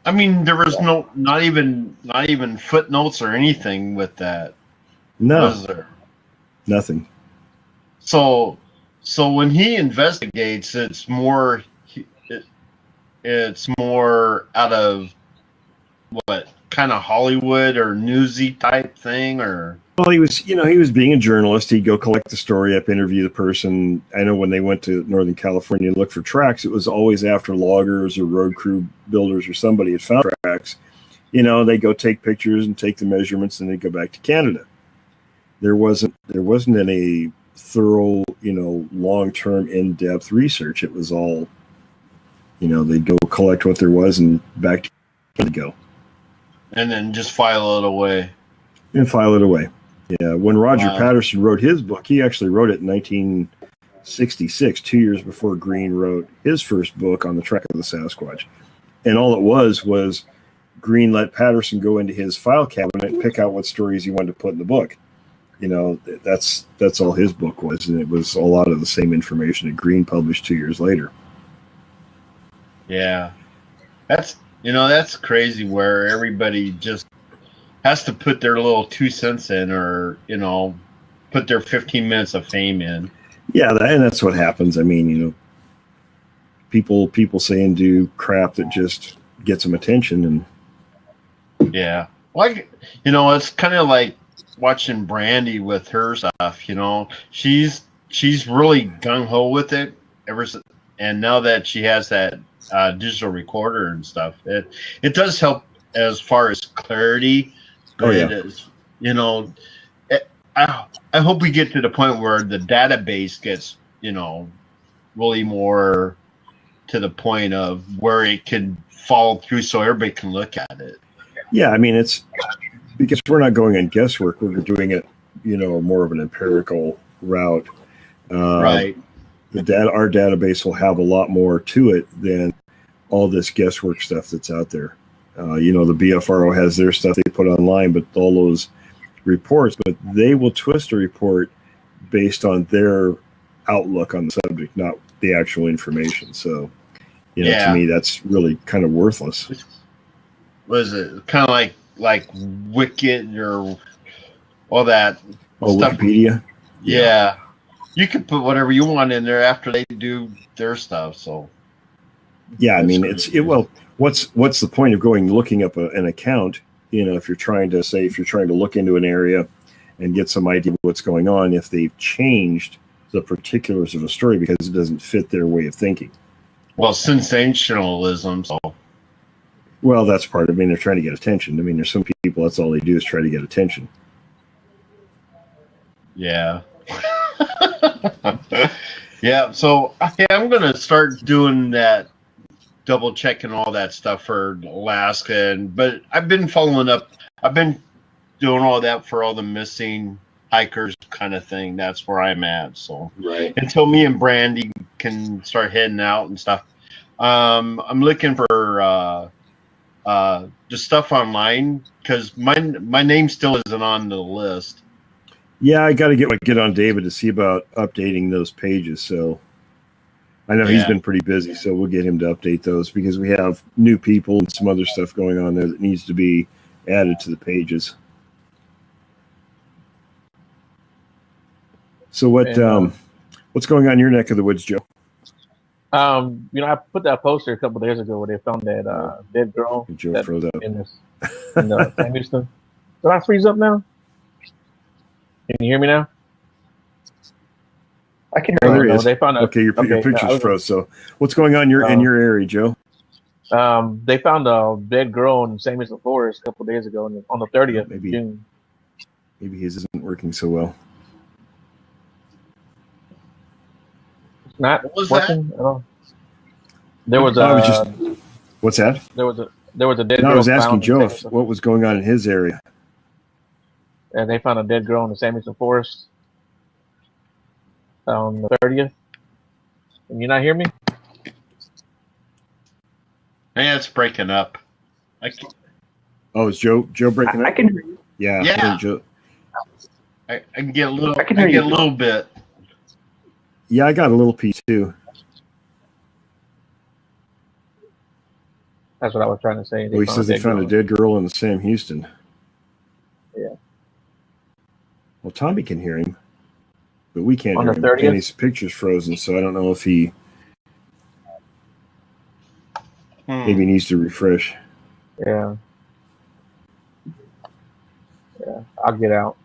I mean, there was not even footnotes or anything with that. No, was there? Nothing. So when he investigates, it's more out of what kind of Hollywood or newsy type thing, or? Well, he was being a journalist. He'd go collect the story up, interview the person. I know when they went to Northern California and looked for tracks, it was always after loggers or road crew builders or somebody had found tracks. They go take pictures and take the measurements, and they go back to Canada. There wasn't any thorough, long-term, in-depth research. It was all, they'd go collect what there was and back to Canada go. And then just file it away. Yeah, when Roger Patterson wrote his book, he actually wrote it in 1966, 2 years before Green wrote his first book on the track of the Sasquatch. And all it was Green let Patterson go into his file cabinet and pick out what stories he wanted to put in the book. That's all his book was, and it was a lot of the same information that Green published 2 years later. Yeah, that's crazy, where everybody just has to put their little 2 cents in, or put their 15 minutes of fame in. Yeah, and that's what happens. I mean, people say and do crap that just gets them attention, and yeah, like it's kind of like watching Brandy with her stuff. She's really gung ho with it and now that she has that digital recorder and stuff, it does help as far as clarity. But yeah. you know, I hope we get to the point where the database gets, really more to the point of where it can follow through so everybody can look at it. Yeah, I mean, it's because we're not going on guesswork. We're doing it, more of an empirical route. Right. Our database will have a lot more to it than all this guesswork stuff that's out there. The BFRO has their stuff they put online, but all those reports, but they will twist a report based on their outlook on the subject, not the actual information. So, to me, that's really kind of worthless. Was it kind of like Wicked or all that stuff? Wikipedia? Yeah. You can put whatever you want in there after they do their stuff. So, yeah, I mean, what's the point of looking up an account? If you're trying to look into an area and get some idea of what's going on, if they've changed the particulars of a story because it doesn't fit their way of thinking. Well, sensationalism. So. Well, that's part of it. I mean, they're trying to get attention. I mean, there's some people, that's all they do is try to get attention. Yeah. Yeah, so I'm going to start doing that, double checking all that stuff for Alaska. But I've been following up. I've been doing all that for all the missing hikers kind of thing. That's where I'm at. So right. Until me and Brandy can start heading out and stuff, I'm looking for just stuff online because my name still isn't on the list. Yeah, I got to get on David to see about updating those pages. So I know he's been pretty busy, so we'll get him to update those because we have new people and some other stuff going on there that needs to be added to the pages. So what's going on in your neck of the woods, Joe? I put that poster a couple of days ago where they found that dead girl. Joe froze up. In Sam Houston. Did I freeze up now? Can you hear me now? I can hear you. No, they found your picture's froze. So what's going on in your area, Joe? They found a dead girl in Sam Houston Forest a couple of days ago on the 30th of June. Maybe his isn't working so well. It's not working at all. There was what's that? There was a dead girl. I was asking Joe what was going on in his area. And they found a dead girl in the Sam Houston Forest on the 30th. Can you not hear me? Man, it's breaking up. Oh, is Joe breaking up? I can hear you. Yeah. Yeah. Joe. I can get a little. I can hear you a little bit. Yeah, I got a little piece too. That's what I was trying to say. He says they found a dead girl in the Sam Houston. Yeah. Well, Tommy can hear him, but we can't on hear the him. 30th? And his picture's frozen, so I don't know if he maybe needs to refresh. Yeah. Yeah, I'll get out.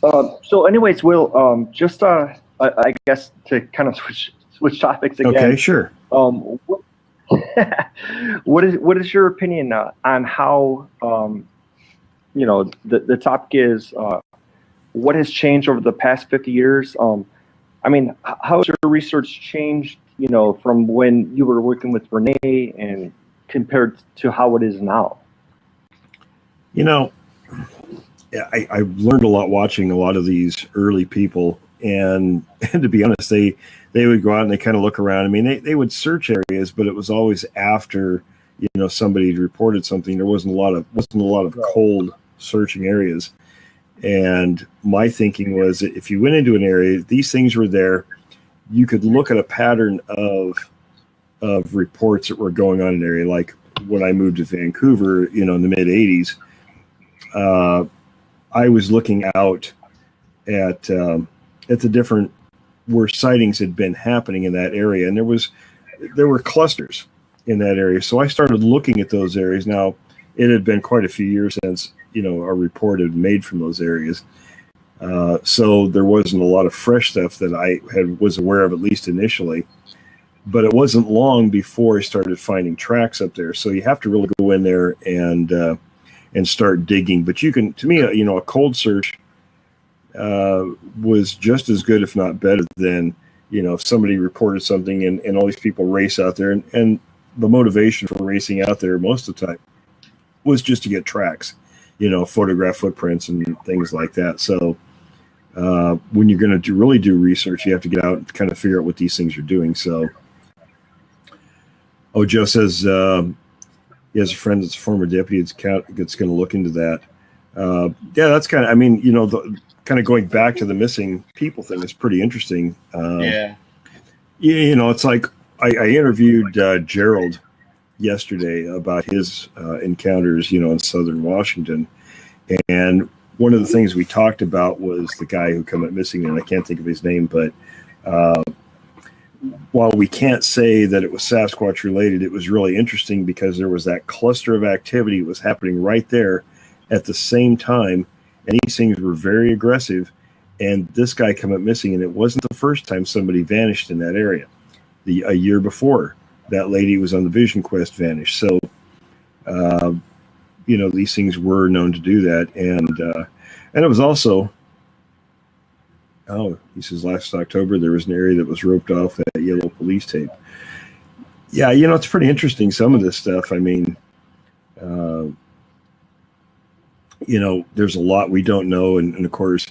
So, anyways, Will, just I guess to kind of switch topics again. Okay, sure. What is your opinion on how the topic is what has changed over the past 50 years? I mean, how has your research changed? From when you were working with Renee and compared to how it is now? I learned a lot watching a lot of these early people, and to be honest, they would go out and they kind of look around. I mean, they would search areas, but it was always after somebody had reported something. There wasn't a lot of cold searching areas. And my thinking was that if you went into an area, these things were there. You could look at a pattern of reports that were going on in an area. Like when I moved to Vancouver, in the mid '80s. I was looking out at the different where sightings had been happening in that area, and there were clusters in that area. So I started looking at those areas. Now, it had been quite a few years since a report had made from those areas, so there wasn't a lot of fresh stuff that I was aware of, at least initially. but it wasn't long before I started finding tracks up there. So you have to really go in there and start digging. But you can, to me, a cold search was just as good, if not better, than if somebody reported something and all these people race out there, and the motivation for racing out there most of the time was just to get tracks, photograph footprints and things like that. So when you're going to really do research, you have to get out and kind of figure out what these things are doing. So, Joe says he has a friend that's a former deputy that's going to look into that. Yeah, that's kind of, kind of going back to the missing people thing is pretty interesting. It's like I interviewed Gerald yesterday about his encounters, in southern Washington. And one of the things we talked about was the guy who came up missing, and I can't think of his name, but while we can't say that it was Sasquatch related, it was really interesting because there was that cluster of activity that was happening right there at the same time, and these things were very aggressive, and this guy came up missing, and it wasn't the first time somebody vanished in that area. A year before, that lady was on the Vision Quest vanished. So, these things were known to do that, and it was also, he says last October there was an area that was roped off that yellow police tape. Yeah, it's pretty interesting, some of this stuff. I mean, there's a lot we don't know, and of course,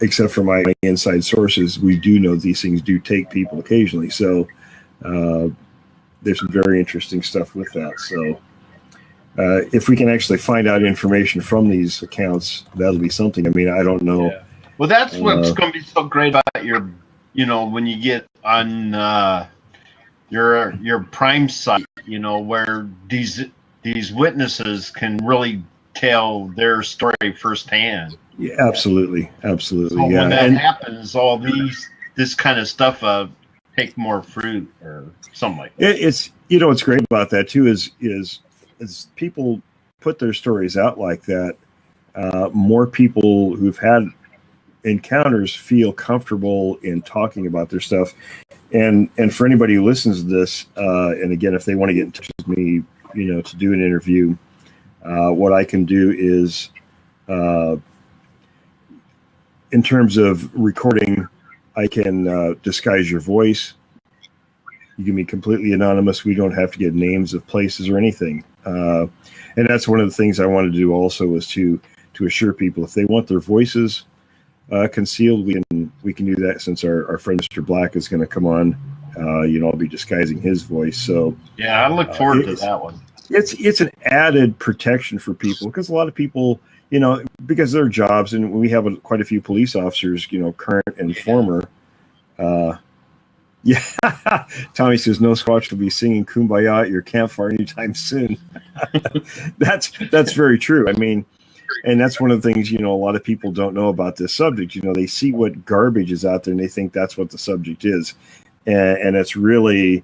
except for my inside sources, we do know these things do take people occasionally. So there's some very interesting stuff with that. So if we can actually find out information from these accounts, that'll be something. I mean, I don't know. Yeah. Well, that's what's going to be so great about your, when you get on your prime site, where these witnesses can really tell their story firsthand. Yeah, absolutely. So when that happens, this kind of stuff take more fruit or something like that. It's what's great about that too is people put their stories out like that. More people who've had encounters feel comfortable in talking about their stuff, and for anybody who listens to this, and again, if they want to get in touch with me, to do an interview, what I can do is. In terms of recording, I can disguise your voice. You can be completely anonymous. We don't have to get names of places or anything. And that's one of the things I wanted to do also, was to assure people if they want their voices concealed, we can do that, since our friend Mr. Black is going to come on. I'll be disguising his voice. So yeah, I look forward to that one. It's an added protection for people, because a lot of people, because of their jobs, and we have quite a few police officers, current and former. Yeah, Tommy says no Squatch will be singing "Kumbaya" at your campfire anytime soon. That's very true. I mean, and that's one of the things a lot of people don't know about this subject. They see what garbage is out there, and they think that's what the subject is, and it's really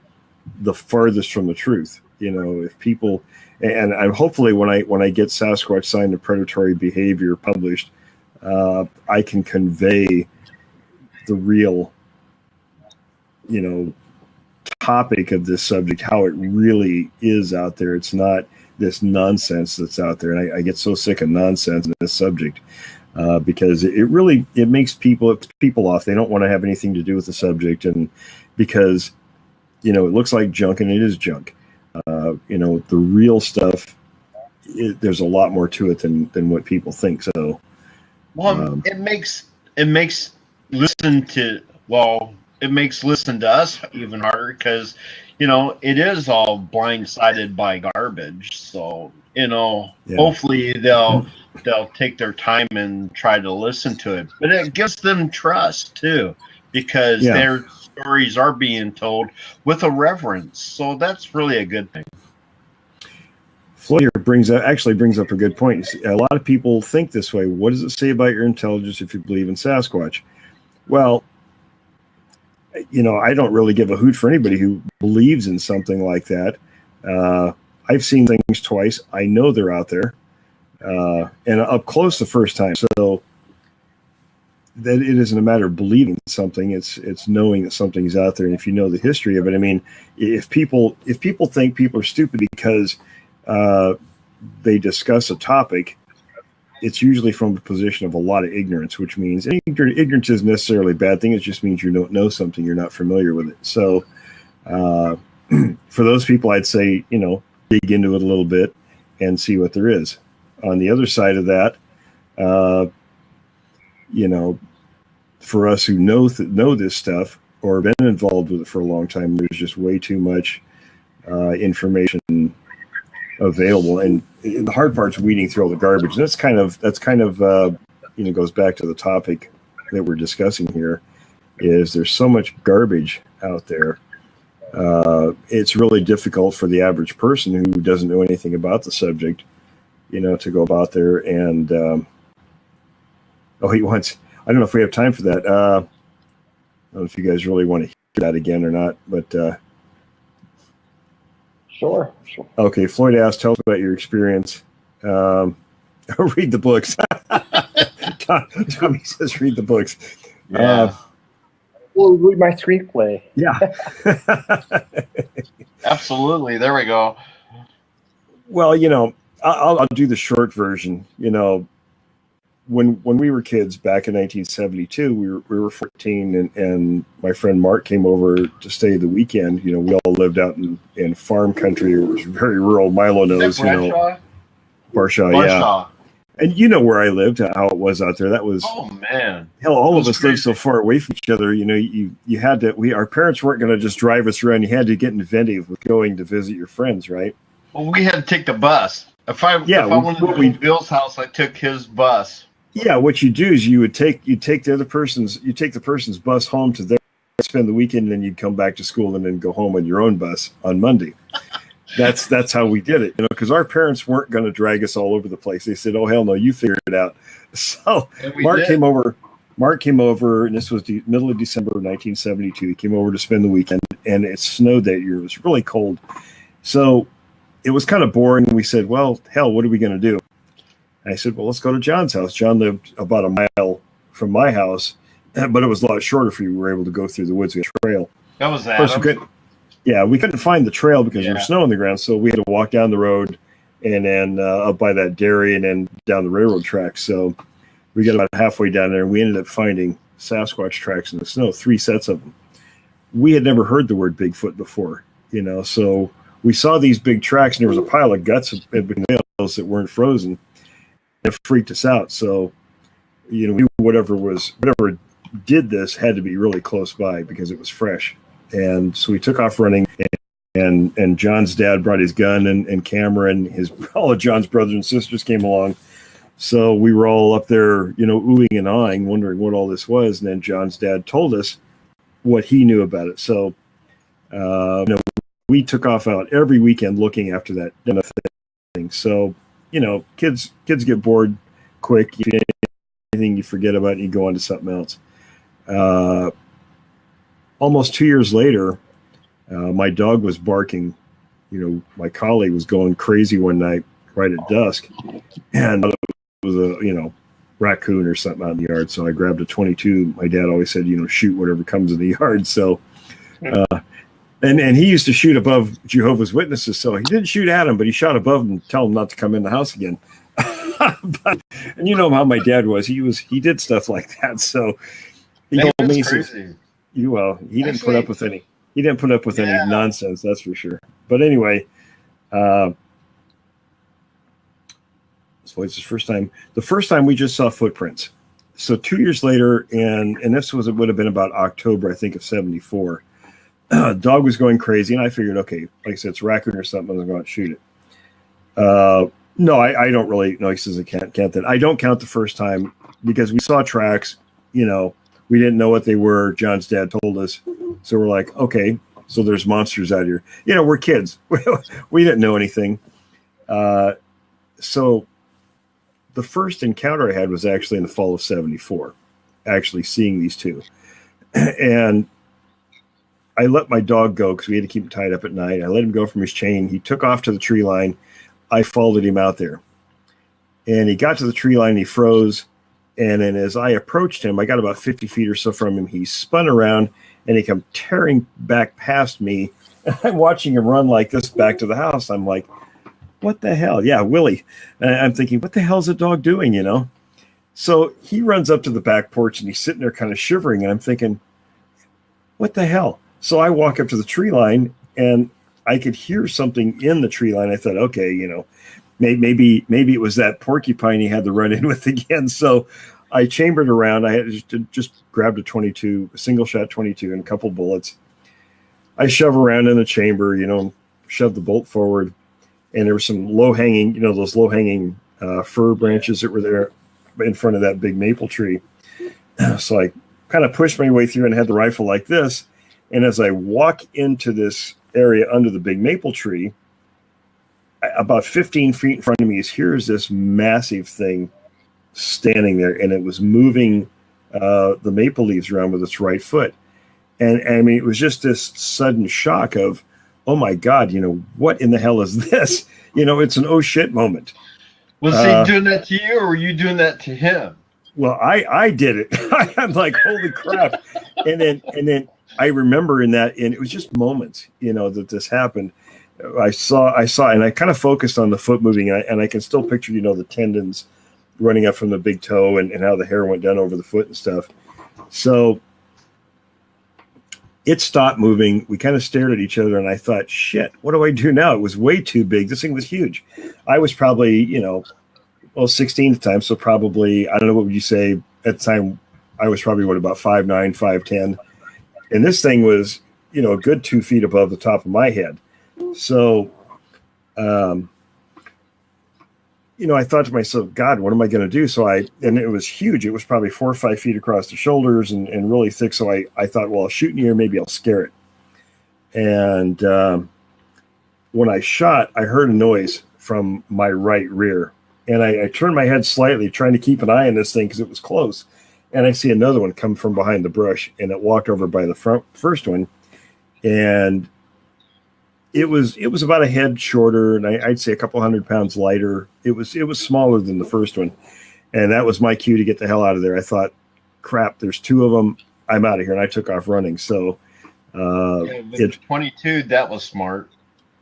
the farthest from the truth. If people. And I'm hopefully when I get Sasquatch sign of predatory behavior published, I can convey the real, topic of this subject, how it really is out there. It's not this nonsense that's out there. And I get so sick of nonsense in this subject because it makes people off. They don't want to have anything to do with the subject, and because it looks like junk, and it is junk. The real stuff, there's a lot more to it than what people think. So, it makes listen to us even harder, because it is all blindsided by garbage. So hopefully they'll take their time and try to listen to it, but it gives them trust too, because their stories are being told with a reverence. So that's really a good thing. Floyd here brings up a good point. A lot of people think this way. What does it say about your intelligence if you believe in Sasquatch? Well, I don't really give a hoot for anybody who believes in something like that. I've seen things twice. I know they're out there, and up close the first time. So that it isn't a matter of believing something. It's knowing that something's out there. And if you know the history of it, I mean, if people think people are stupid because they discuss a topic, it's usually from a position of a lot of ignorance, which means ignorance isn't necessarily a bad thing. It just means you don't know something, you're not familiar with it. So for those people, I'd say, dig into it a little bit and see what there is. On the other side of that, for us who know this stuff or been involved with it for a long time, there's just way too much information available, and the hard part's weeding through all the garbage. And that's kind of goes back to the topic that we're discussing here. Is there's so much garbage out there. It's really difficult for the average person who doesn't know anything about the subject, to go about there and he wants. I don't know if we have time for that. I don't know if you guys really want to hear that again or not, but sure. Okay, Floyd asked, tell us about your experience. Read the books. Tommy says, read the books. Yeah. Well, read my screenplay. Yeah. Absolutely. There we go. Well, I'll do the short version. When we were kids back in 1972, we were 14, and my friend Mark came over to stay the weekend. We all lived out in farm country. It was very rural. Milo knows, Barshaw, yeah. And you know where I lived, how it was out there. That was, oh man, hell, all of us lived so far away from each other. You had to. Our parents weren't going to just drive us around. You had to get inventive with going to visit your friends, right? Well, we had to take the bus. If I wanted to go to Bill's house, I took his bus. Yeah, what you do is you take the person's bus home to there, spend the weekend, and then you'd come back to school and then go home on your own bus on Monday. That's how we did it, because our parents weren't going to drag us all over the place. They said, "Oh hell no, you figure it out." So Mark came over, and this was the middle of December of 1972. He came over to spend the weekend, and it snowed that year. It was really cold, so it was kind of boring. We said, "Well, hell, what are we going to do?" I said, well, let's go to John's house. John lived about a mile from my house, but it was a lot shorter for you. We were able to go through the woods with a trail. That was that. We couldn't find the trail because there was snow on the ground, so we had to walk down the road and then up by that dairy and then down the railroad tracks. So we got about halfway down there, and we ended up finding Sasquatch tracks in the snow, 3 sets of them. We had never heard the word Bigfoot before, so we saw these big tracks, and there was a pile of guts and nails that weren't frozen. It freaked us out. So, whatever did this had to be really close by because it was fresh. And so we took off running, and John's dad brought his gun and camera, and all of John's brothers and sisters came along. So we were all up there, oohing and ahhing, wondering what all this was. And then John's dad told us what he knew about it. So, we took off out every weekend looking after that thing. So, kids get bored quick. Anything you forget about, you go on to something else. Almost 2 years later, my dog was barking. My collie was going crazy one night right at dusk, and it was a raccoon or something out in the yard. So I grabbed a .22. My dad always said, shoot whatever comes in the yard. So, and he used to shoot above Jehovah's Witnesses, so he didn't shoot at him, but he shot above them and tell them not to come in the house again. And you know how my dad was. He did stuff like that. So he told me, he didn't put up with any. He didn't put up with any nonsense, that's for sure. But anyway, so it's the first time we just saw footprints. So 2 years later, and this would have been about October, I think, of '74. Dog was going crazy, and I figured, okay, like I said, it's a raccoon or something. I'm going to shoot it. No, I don't really. No, he says I can't count that. I don't count the first time because we saw tracks. We didn't know what they were. John's dad told us, so we're like, okay, so there's monsters out here. We're kids. We didn't know anything. So the first encounter I had was actually in the fall of '74. Actually seeing these two, and I let my dog go because we had to keep him tied up at night. I let him go from his chain. He took off to the tree line. I followed him out there. And he got to the tree line. He froze. And then as I approached him, I got about 50 feet or so from him. He spun around and he came tearing back past me. I'm watching him run like this back to the house. I'm like, what the hell? Yeah, Willie. And I'm thinking, what the hell's the dog doing, you know? So he runs up to the back porch and he's sitting there kind of shivering. And I'm thinking, what the hell? So I walk up to the tree line and I could hear something in the tree line. I thought, okay, you know, maybe it was that porcupine he had to run in with again. So I chambered around. I had just grabbed a single shot 22 and a couple bullets. I shove around in the chamber, you know, shove the bolt forward. And there were some low-hanging, you know, those low-hanging fir branches that were there in front of that big maple tree. So I kind of pushed my way through and had the rifle like this. And as I walk into this area under the big maple tree, about 15 feet in front of me here's this massive thing standing there, and it was moving the maple leaves around with its right foot. And I mean, it was just this sudden shock of, oh my God, you know, what in the hell is this? You know, it's an oh shit moment. Was he doing that to you, or were you doing that to him? Well, I did it. I'm like, holy crap. And then I remember and it was just moments, you know, that this happened. I saw, and I kind of focused on the foot moving, and I can still picture, you know, the tendons running up from the big toe and how the hair went down over the foot and stuff. So it stopped moving. We kind of stared at each other, and I thought, shit, what do I do now? It was way too big. This thing was huge. I was probably, you know, 16 at the time, so probably, I don't know, what would you say at the time? I was probably, about 5'9", 5'10", and this thing was, you know, a good 2 feet above the top of my head. So, you know, I thought to myself, God, what am I going to do? So and it was huge. It was probably 4 or 5 feet across the shoulders and really thick. So I thought, well, I'll shoot in the air. Maybe I'll scare it. And when I shot, I heard a noise from my right rear. And I turned my head slightly, trying to keep an eye on this thing because it was close. And I see another one come from behind the brush, and it walked over by the first one. And it was about a head shorter, and I'd say a couple 100 pounds lighter. It was smaller than the first one, and that was my cue to get the hell out of there. I thought, crap, there's two of them. I'm out of here, and I took off running. So, 22, that was smart.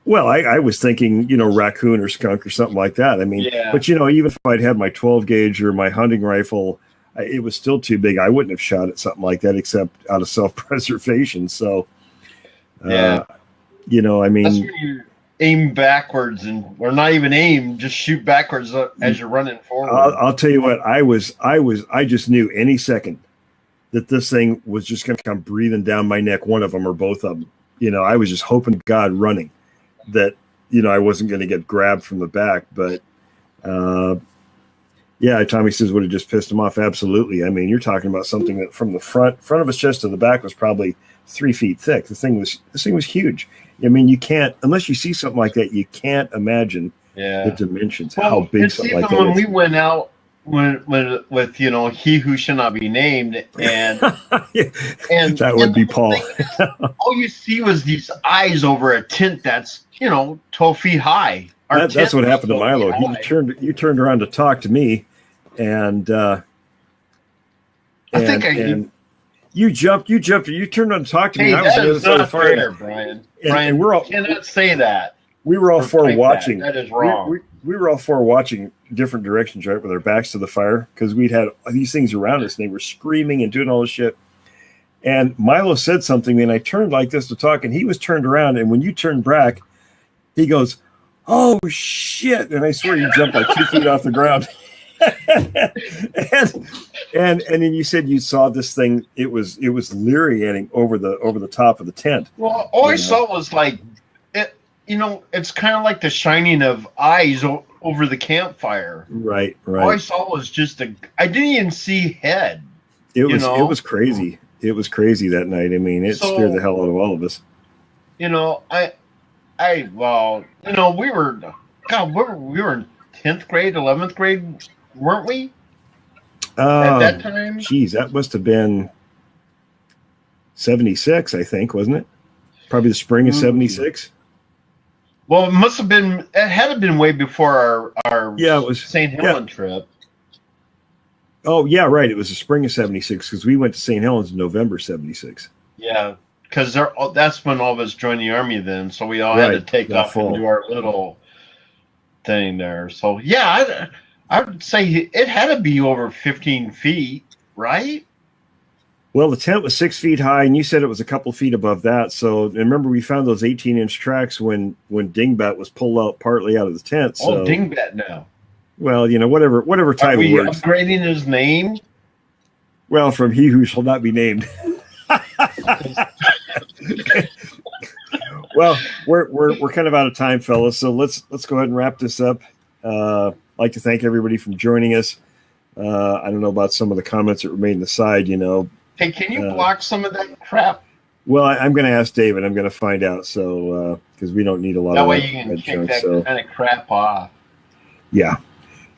Well, I was thinking, you know, raccoon or skunk or something like that. I mean, yeah. But you know, even if I'd had my 12 gauge or my hunting rifle, it was still too big. I wouldn't have shot at something like that except out of self-preservation. So, yeah. You know, I mean, that's when you aim backwards or not even aim, just shoot backwards as you're running forward. I'll tell you what, I just knew any second that this thing was just going to come breathing down my neck, one of them or both of them. You know, I was just hoping to God running that, you know, I wasn't going to get grabbed from the back. But, yeah, Tommy says, would have just pissed him off? Absolutely. I mean, you're talking about something that from the front of his chest to the back was probably 3 feet thick. This thing was huge. I mean, you can't, unless you see something like that, you can't imagine the dimensions, how big something like that is. When we went out with, you know, he who shall not be named, and and that would be Paul. All you see was these eyes over a tent that's, you know, 12 feet high. That's what happened to Milo. You turned around to talk to me, and you jumped. You turned around to talk to me. I was on the other side of the fire, Brian. Brian, we're all, cannot say that. We were all four watching. That is wrong. We were all four watching different directions, right, with our backs to the fire, because we'd had these things around us, and they were screaming and doing all this shit. And Milo said something, and I turned like this to talk, and he was turned around, and when you turned back, he goes, "Oh shit!" And I swear you jumped like 2 feet off the ground. and then you said you saw this thing. It was leerying over the top of the tent. Well, all I saw was like, it. You know, it's kind of like the shining of eyes over the campfire. Right. All I saw was just I didn't even see head. It was crazy. It was crazy that night. I mean, it scared the hell out of all of us. You know, well, you know, we were in 10th grade, 11th grade, weren't we? At that time? Geez, that must have been 76, I think, wasn't it? Probably the spring of 76. Well, it must have been. It had been way before our it was St. Helen trip. Oh yeah, right. It was the spring of '76 because we went to St. Helens in November '76. Yeah, because that's when all of us joined the army then, so we all had to Right, take that off and fall. do our little thing there. So yeah, I would say it had to be over 15 feet, right? Well, the tent was 6 feet high, and you said it was a couple feet above that. So, and remember, we found those 18-inch tracks when Dingbat was pulled out partly out of the tent. Oh, So, Dingbat now. well, you know, whatever Are title we works. upgrading his name? Well, from he who shall not be named. Well, we're kind of out of time, fellas. So let's go ahead and wrap this up. I'd like to thank everybody for joining us. I don't know about some of the comments that were made in the side. You know, Hey, can you block some of that crap? well, I'm going to ask David. I'm going to find out. So because we don't need a lot That of way you can kick junk, that kind of crap off. Yeah.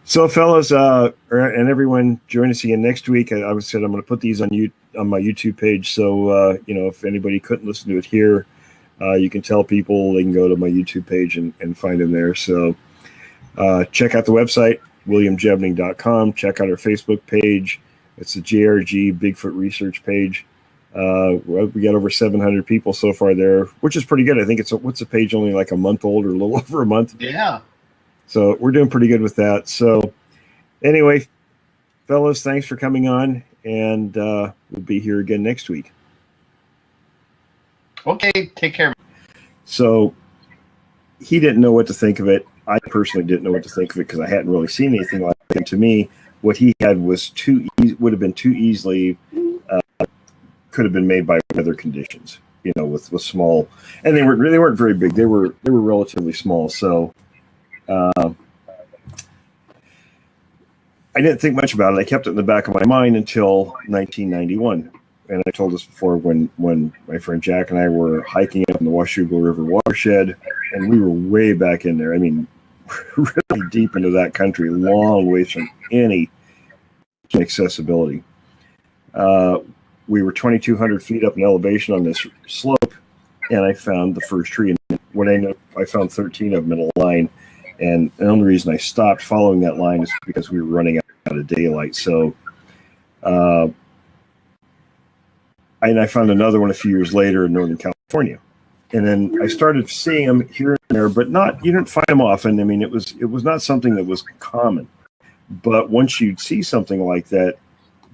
So, fellas, and everyone, join us again next week. I said I'm going to put these on my YouTube page. So, you know, if anybody couldn't listen to it here, you can tell people they can go to my YouTube page and find them there. So, check out the website, williamjevning.com. Check out our Facebook page. It's the JRG Bigfoot Research page. We got over 700 people so far there, which is pretty good. I think what's the page, only like a month old or a little over a month? Yeah. So we're doing pretty good with that. So anyway, fellas, thanks for coming on, and we'll be here again next week. Okay, take care. So he didn't know what to think of it. I personally didn't know what to think of it because I hadn't really seen anything like it. And to me, what he had was would have been too easily could have been made by weather conditions. You know, with small, and they weren't very big. They were relatively small. So. I didn't think much about it. I kept it in the back of my mind until 1991. And I told this before when my friend Jack and I were hiking up in the Washougal River watershed, and we were way back in there. I mean, really deep into that country, long ways from any accessibility. We were 2,200 feet up in elevation on this slope, and I found the first tree. And when I found 13 of them in a line. And the only reason I stopped following that line is because we were running out of daylight. So, and I found another one a few years later in Northern California. And then I started seeing them here and there, but you didn't find them often. I mean, it was not something that was common. But once you'd see something like that,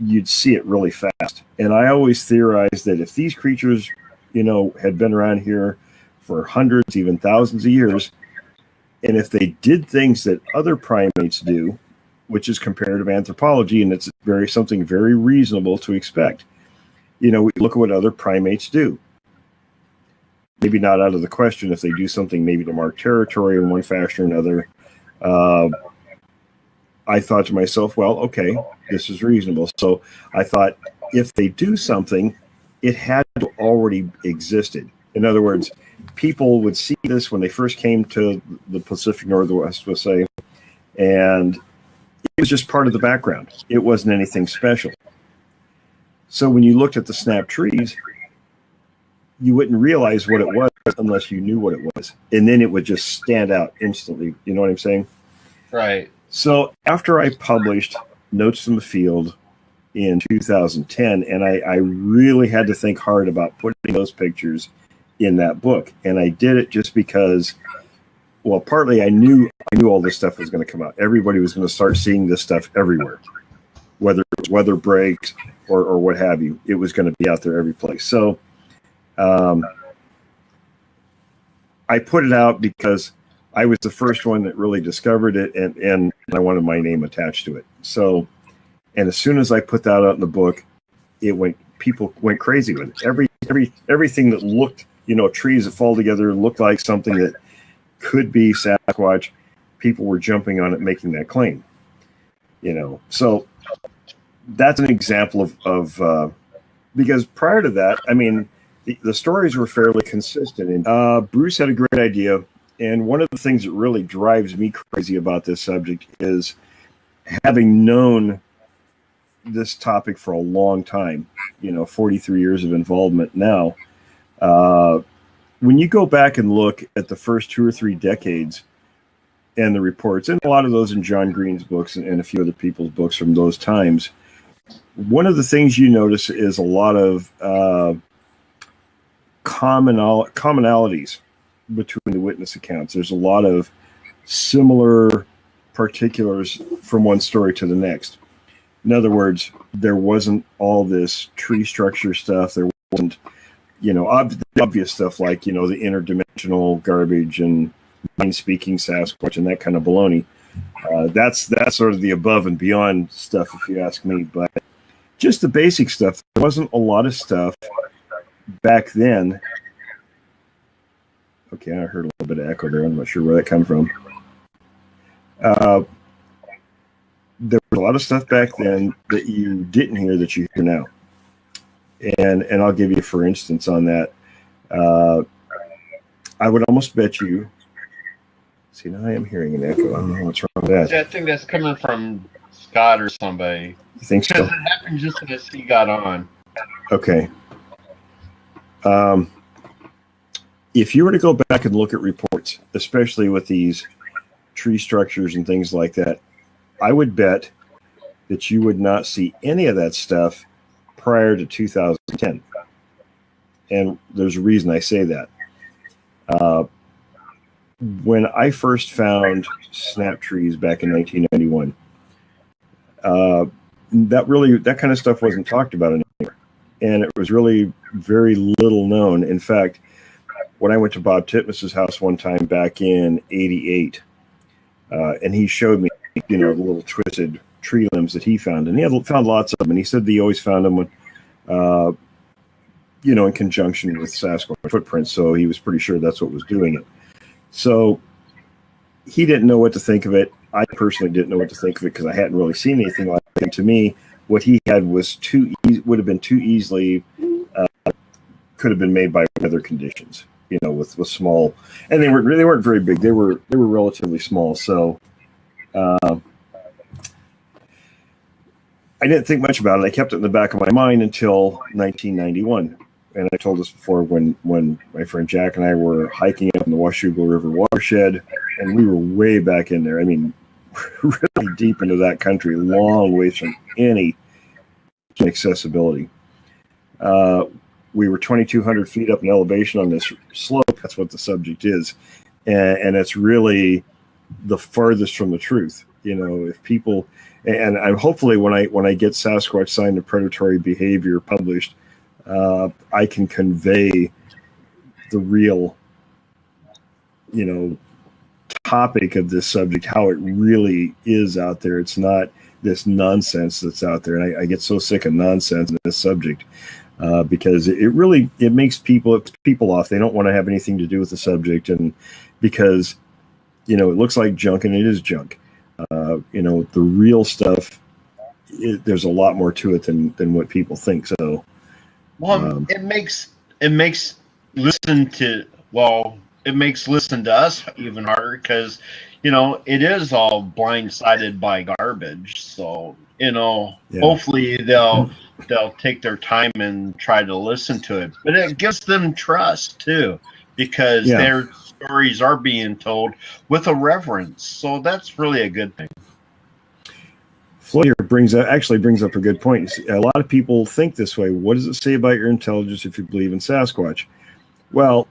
you'd see it really fast. And I always theorized that if these creatures, you know, had been around here for hundreds, even thousands of years, and if they did things that other primates do, which is comparative anthropology, and it's something very reasonable to expect. You know, we look at what other primates do. Maybe not out of the question if they do something maybe to mark territory in one fashion or another. I thought to myself, well, okay, this is reasonable. So I thought if they do something, it had to already existed. In other words, people would see this when they first came to the Pacific Northwest, we'll say, and it was just part of the background. It wasn't anything special. So when you looked at the snap trees, you wouldn't realize what it was unless you knew what it was. And then it would just stand out instantly. You know what I'm saying? Right. So after I published Notes from the Field in 2010, and I really had to think hard about putting those pictures in that book. And I did it just because, well, partly I knew all this stuff was going to come out. Everybody was going to start seeing this stuff everywhere, whether it was weather breaks or what have you. It was going to be out there every place. So I put it out because I was the first one that really discovered it, and I wanted my name attached to it. So, and as soon as I put that out in the book, people went crazy with it. Everything that looked, you know, trees that fall together looked like something that could be Sasquatch. People were jumping on it, making that claim. You know, so that's an example of because prior to that, I mean, the stories were fairly consistent. And Bruce had a great idea. And one of the things that really drives me crazy about this subject is having known this topic for a long time, 43 years of involvement now. When you go back and look at the first 2 or 3 decades and the reports, and a lot of those in John Green's books and a few other people's books from those times, one of the things you notice is a lot of commonalities between the witness accounts. There's a lot of similar particulars from one story to the next. In other words, there wasn't all this tree structure stuff. There wasn't, obvious stuff like, the interdimensional garbage and mind-speaking Sasquatch and that kind of baloney. That's sort of the above and beyond stuff, if you ask me. But just the basic stuff. There wasn't a lot of stuff back then. Okay, I heard a little bit of echo there. I'm not sure where that came from. There was a lot of stuff back then that you didn't hear that you hear now. And I'll give you, for instance, on that. I would almost bet you. See, now I am hearing an echo. I don't know what's wrong with that. Yeah, I think that's coming from Scott or somebody. You think so? Because it happened just as he got on. Okay. If you were to go back and look at reports, especially with these tree structures and things like that, I would bet that you would not see any of that stuff prior to 2010. And there's a reason I say that. When I first found snap trees back in 1991, that kind of stuff wasn't talked about anymore. And it was really very little known. In fact, when I went to Bob Titmus's house one time back in '88, and he showed me, the little twisted tree limbs that he found, and he had found lots of them. And he said that he always found them when, in conjunction with Sasquatch footprints. So he was pretty sure that's what was doing it. So he didn't know what to think of it. I personally didn't know what to think of it because I hadn't really seen anything like it. And to me, what he had was would have been too easily, could have been made by weather conditions. With small, and they weren't very big. They were relatively small. So I didn't think much about it. I kept it in the back of my mind until 1991. And I told this before when my friend Jack and I were hiking up in the Washougal River watershed, and we were way back in there. I mean, really deep into that country, long ways from any accessibility. We were 2,200 feet up in elevation on this slope. That's what the subject is. And it's really the farthest from the truth. If people, and I'm hopefully when I get Sasquatch sign of predatory behavior published, I can convey the real, topic of this subject, how it really is out there. It's not this nonsense that's out there. And I get so sick of nonsense in this subject. Because it makes people off. They don't want to have anything to do with the subject, and because it looks like junk, and it is junk. The real stuff, there's a lot more to it than what people think. So, it makes listen to us even harder because it is all blindsided by garbage. So hopefully they'll take their time and try to listen to it. But it gives them trust too, because their stories are being told with a reverence. So that's really a good thing. Floyd here brings up a good point. A lot of people think this way. What does it say about your intelligence if you believe in Sasquatch? Well,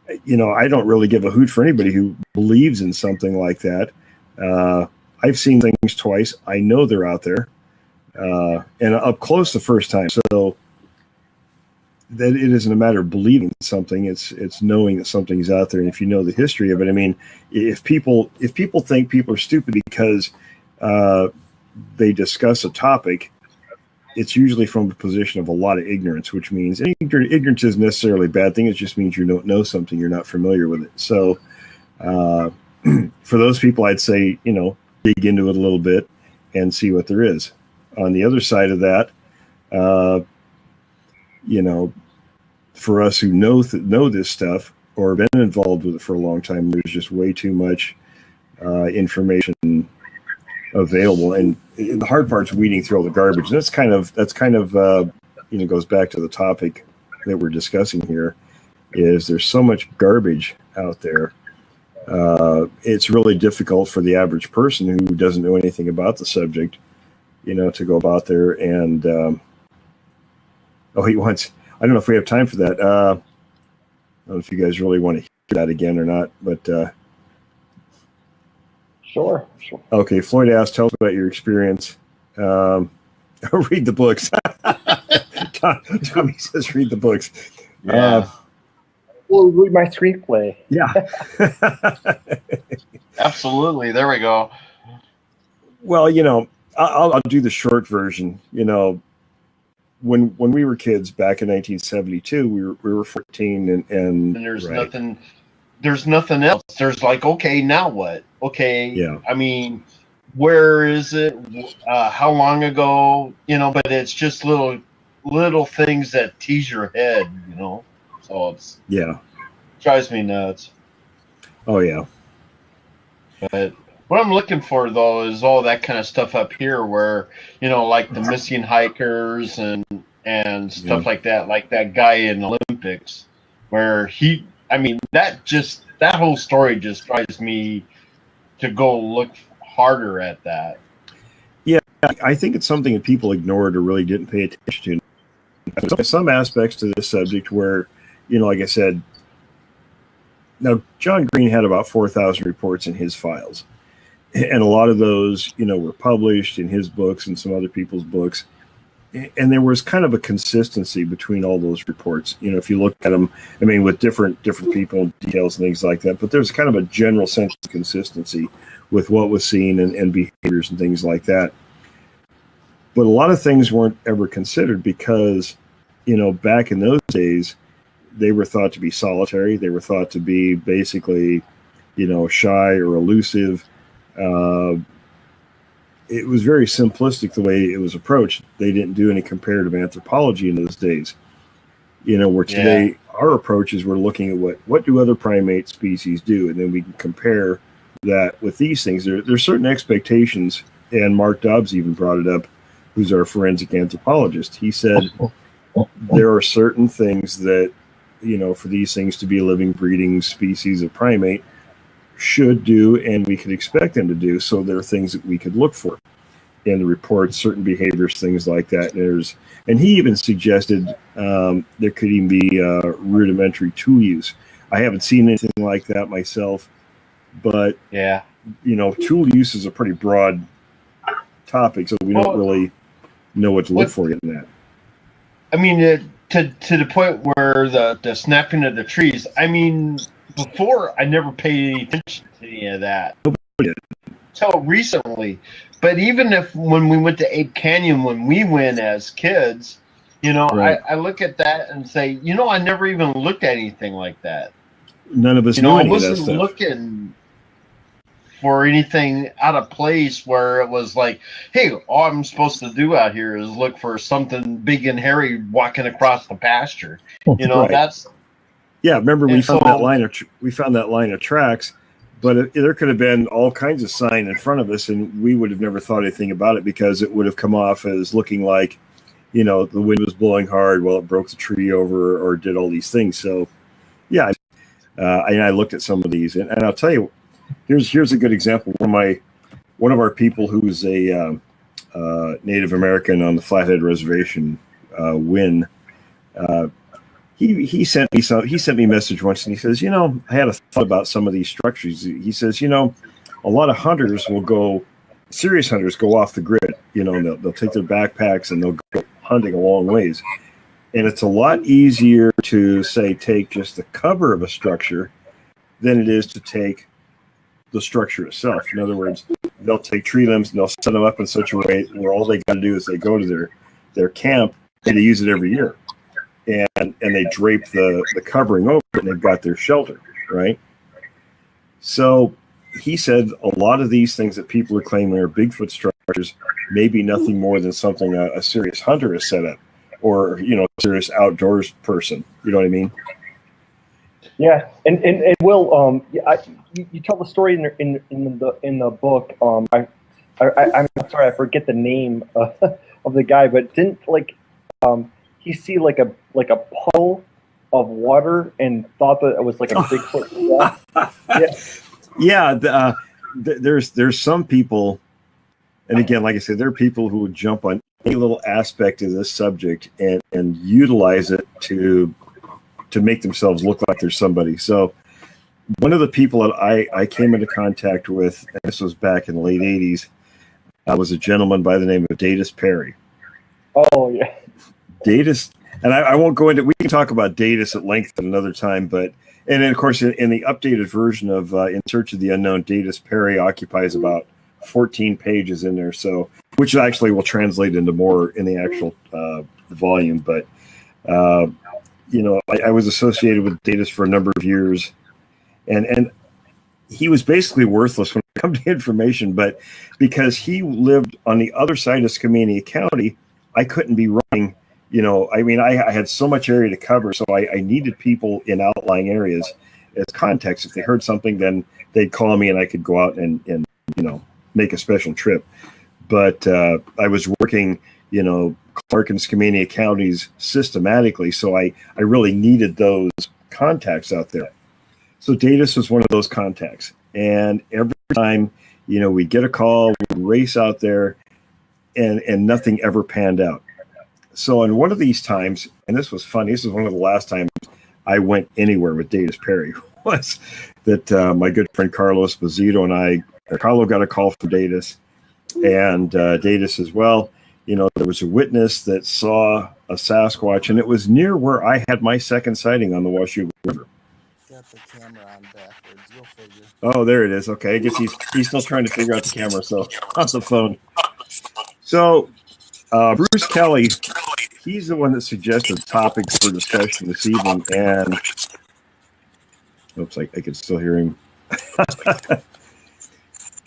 I don't really give a hoot for anybody who believes in something like that. I've seen things twice. I know they're out there. And up close the first time. So that it isn't a matter of believing something. It's knowing that something's out there. And if you know the history of it, I mean, if people think people are stupid because they discuss a topic, it's usually from a position of a lot of ignorance, which means ignorance isn't necessarily a bad thing. It just means you don't know something, you're not familiar with it. So for those people, I'd say, dig into it a little bit and see what there is. On the other side of that, for us who know this stuff or have been involved with it for a long time, there's just way too much information available, and the hard part's weeding through all the garbage. And that's kind of goes back to the topic that we're discussing here. Is there's so much garbage out there. It's really difficult for the average person who doesn't know anything about the subject to go about there. And he wants. I don't know if we have time for that. I don't know if you guys really want to hear that again or not, but sure. Okay, Floyd asked, "Tell us about your experience." Read the books. Tommy says, "Read the books." Yeah. Well, read my screenplay. Yeah. Absolutely. There we go. Well, I'll do the short version. When we were kids back in 1972, we were 14, and there's right. nothing else. There's like, okay, now what? Okay. Yeah. I mean, where is it? How long ago? But it's just little things that tease your head. So it's drives me nuts. Oh yeah. But what I'm looking for though is all that kind of stuff up here, where like the missing hikers and stuff like that, like that guy in Olympics, where that whole story just drives me to go look harder at that. Yeah, I think it's something that people ignored or really didn't pay attention to. There's some aspects to this subject where, like I said, now John Green had about 4,000 reports in his files, and a lot of those, were published in his books and some other people's books. And there was kind of a consistency between all those reports. If you look at them, I mean, with different people and details and things like that, but there's kind of a general sense of consistency with what was seen and behaviors and things like that. But a lot of things weren't ever considered because, back in those days, they were thought to be solitary. They were thought to be basically, shy or elusive. It was very simplistic the way it was approached. They didn't do any comparative anthropology in those days. Where today our approach is we're looking at what do other primate species do, and then we can compare that with these things. There's certain expectations, and Mark Dobbs even brought it up, who's our forensic anthropologist. He said there are certain things that, for these things to be a living, breeding species of primate, should do, and we could expect them to do. So there are things that we could look for in the reports, certain behaviors, things like that. And he even suggested there could even be rudimentary tool use. I haven't seen anything like that myself, but tool use is a pretty broad topic, so we don't really know what to look for in that. I mean, to the point where the snapping of the trees. I mean, before I never paid any attention to any of that until recently. But even when we went to Ape Canyon, when we went as kids, right. I look at that and say, I never even looked at anything like that. None of us knew any of that stuff. I wasn't looking for anything out of place where it was like, hey, all I'm supposed to do out here is look for something big and hairy walking across the pasture. Right. That's. Yeah, remember we found that line of tracks, but there could have been all kinds of sign in front of us, and we would have never thought anything about it because it would have come off as looking like, the wind was blowing hard while it broke the tree over or did all these things. So, yeah, I looked at some of these, and I'll tell you, here's a good example. One of our people who's a Native American on the Flathead Reservation, Wynn. He sent me a message once, and he says, I had a thought about some of these structures. He says, a lot of hunters serious hunters go off the grid, and they'll take their backpacks and they'll go hunting a long ways. And it's a lot easier to take just the cover of a structure than it is to take the structure itself. In other words, they'll take tree limbs and they'll set them up in such a way where all they got to do is they go to their camp and they use it every year. And they drape the covering over it, and they've got their shelter, right? So he said a lot of these things that people are claiming are Bigfoot structures may be nothing more than something a serious hunter has set up, or a serious outdoors person. You know what I mean? Yeah, and Will, you tell the story in the book. I'm sorry, I forget the name of the guy, but didn't he see like a puddle of water and thought that it was like a Bigfoot. Yeah. There's some people, And again, like I said, there are people who would jump on any little aspect of this subject and utilize it to make themselves look like they're somebody. So one of the people that I came into contact with, and this was back in the late 80s, was a gentleman by the name of Datus Perry. Oh, yeah. Datus, and I won't go into, we can talk about Datus at length at another time, but, and then of course in the updated version of In Search of the Unknown, Datus Perry occupies about 14 pages in there, so, which actually will translate into more in the actual volume, but, you know, I was associated with Datus for a number of years, and he was basically worthless when it comes to information, but because he lived on the other side of Skamania County, I couldn't be running, you know, I mean, I had so much area to cover, so I needed people in outlying areas as context. If they heard something, then they'd call me and I could go out and you know, make a special trip. But I was working, you know, Clark and Skamania counties systematically, so I really needed those contacts out there. So Datus was one of those contacts. And every time, you know, we'd get a call, we'd race out there, and nothing ever panned out. So in one of these times, and this was funny, this was one of the last times I went anywhere with Datus Perry, was that my good friend Carlos Bazito and Carlo got a call from Datus, and Datus as well, you know, there was a witness that saw a Sasquatch, and it was near where I had my second sighting on the Washougal River. Got the camera on backwards. Go figure. Oh, there it is. Okay, I guess he's still trying to figure out the camera, so on the phone. So Bruce Kelly, he's the one that suggested topics for discussion this evening, and oops, I could still hear him.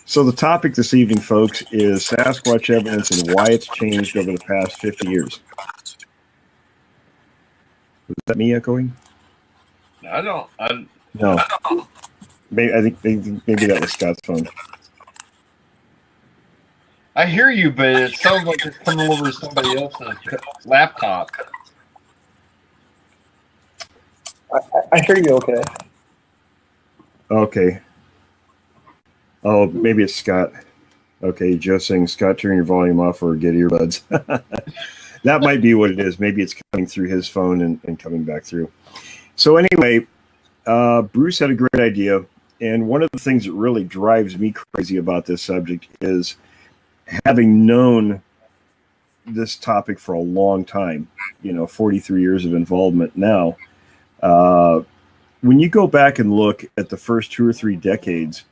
So the topic this evening, folks, is Sasquatch evidence and why it's changed over the past 50 years. Was that me echoing? No. Maybe, I think maybe that was Scott's phone. I hear you, but it sounds like it's coming over somebody else's laptop. I hear you okay. Okay. Oh, maybe it's Scott. Okay, Joe's saying, Scott, turn your volume off or get earbuds. That might be what it is. Maybe it's coming through his phone and coming back through. So anyway, Bruce had a great idea. And one of the things that really drives me crazy about this subject is having known this topic for a long time, you know, 43 years of involvement now. When you go back and look at the first 2 or 3 decades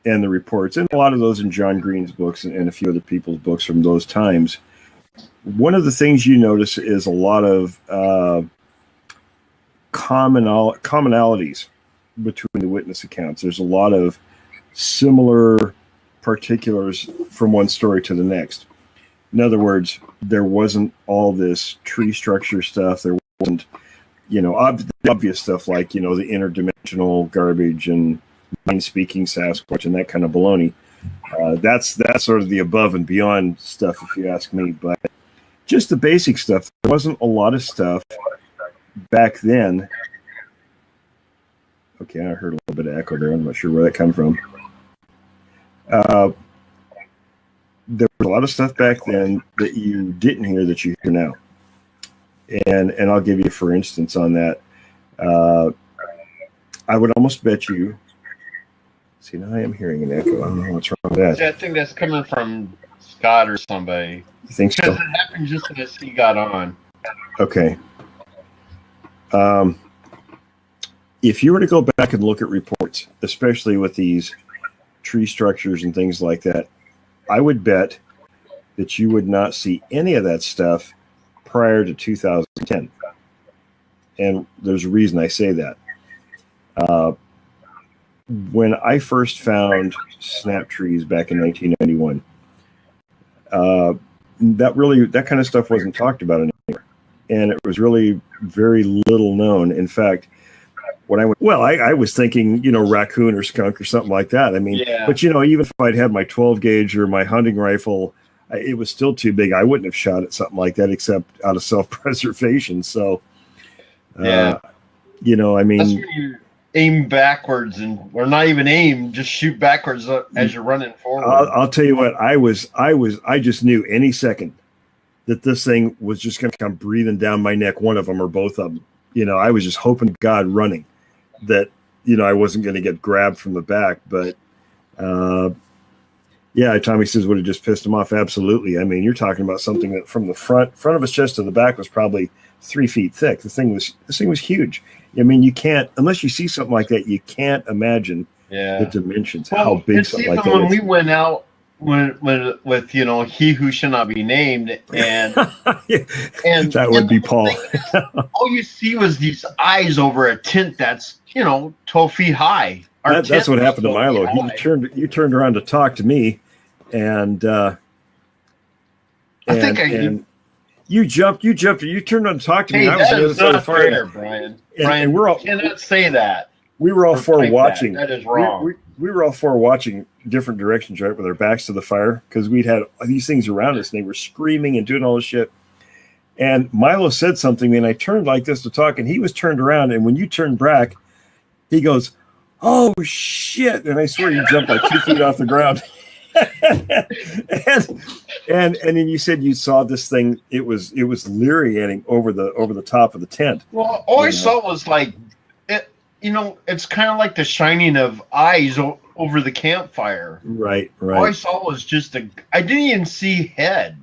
and the reports, and a lot of those in John Green's books and a few other people's books from those times, one of the things you notice is a lot of commonalities between the witness accounts. There's a lot of similar particulars from one story to the next. In other words, there wasn't all this tree structure stuff. There wasn't, you know, obvious stuff like, you know, the interdimensional garbage and mind-speaking Sasquatch and that kind of baloney. That's sort of the above and beyond stuff, if you ask me. But just the basic stuff. There wasn't a lot of stuff back then. Okay, I heard a little bit of echo there. I'm not sure where that comes from. There was a lot of stuff back then that you didn't hear that you hear now. And I'll give you for instance on that. I would almost bet you. See, now I am hearing an echo. I don't know what's wrong with that. Yeah, I think that's coming from Scott or somebody. You think so? Because it happened just as he got on. Okay. If you were to go back and look at reports, especially with these tree structures and things like that, I would bet that you would not see any of that stuff prior to 2010. And there's a reason I say that. When I first found snap trees back in 1991, that kind of stuff wasn't talked about anymore. And it was really very little known. In fact, when I was thinking, you know, raccoon or skunk or something like that. I mean, yeah. But, you know, even if I'd had my 12 gauge or my hunting rifle, it was still too big. I wouldn't have shot at something like that except out of self-preservation. So, yeah, you know, I mean, aim backwards or not even aim, just shoot backwards as you're running forward. I'll tell you what, I just knew any second that this thing was just going to come breathing down my neck, one of them or both of them. I was just hoping to God running that, I wasn't going to get grabbed from the back. But, yeah, Tommy says would have just pissed him off. Absolutely. I mean, you're talking about something that from the front of his chest to the back was probably 3 feet thick. This thing was huge. I mean, you can't, unless you see something like that, you can't imagine the dimensions, how big something like that is. When we went out with He Who Shall Not Be Named, and and that would be Paul. All you see was these eyes over a tent that's 12 feet high. That's what happened to Milo. You turned around to talk to me, and you jumped. You turned around to talk to me. I was the other side of the fire, Brian. And we're all cannot say that. We were all four watching. That is wrong. We were all four watching different directions, right, with our backs to the fire, because we'd had these things around us, and they were screaming and doing all this shit. And Milo said something, and I turned like this to talk, and he was turned around, and when you turned back, he goes, "Oh shit!" And I swear you jumped like 2 feet off the ground. and then you said you saw this thing. It was leerying over the top of the tent. Well, all I saw was like it. It's kind of like the shining of eyes over the campfire. Right. All I saw was just I didn't even see head.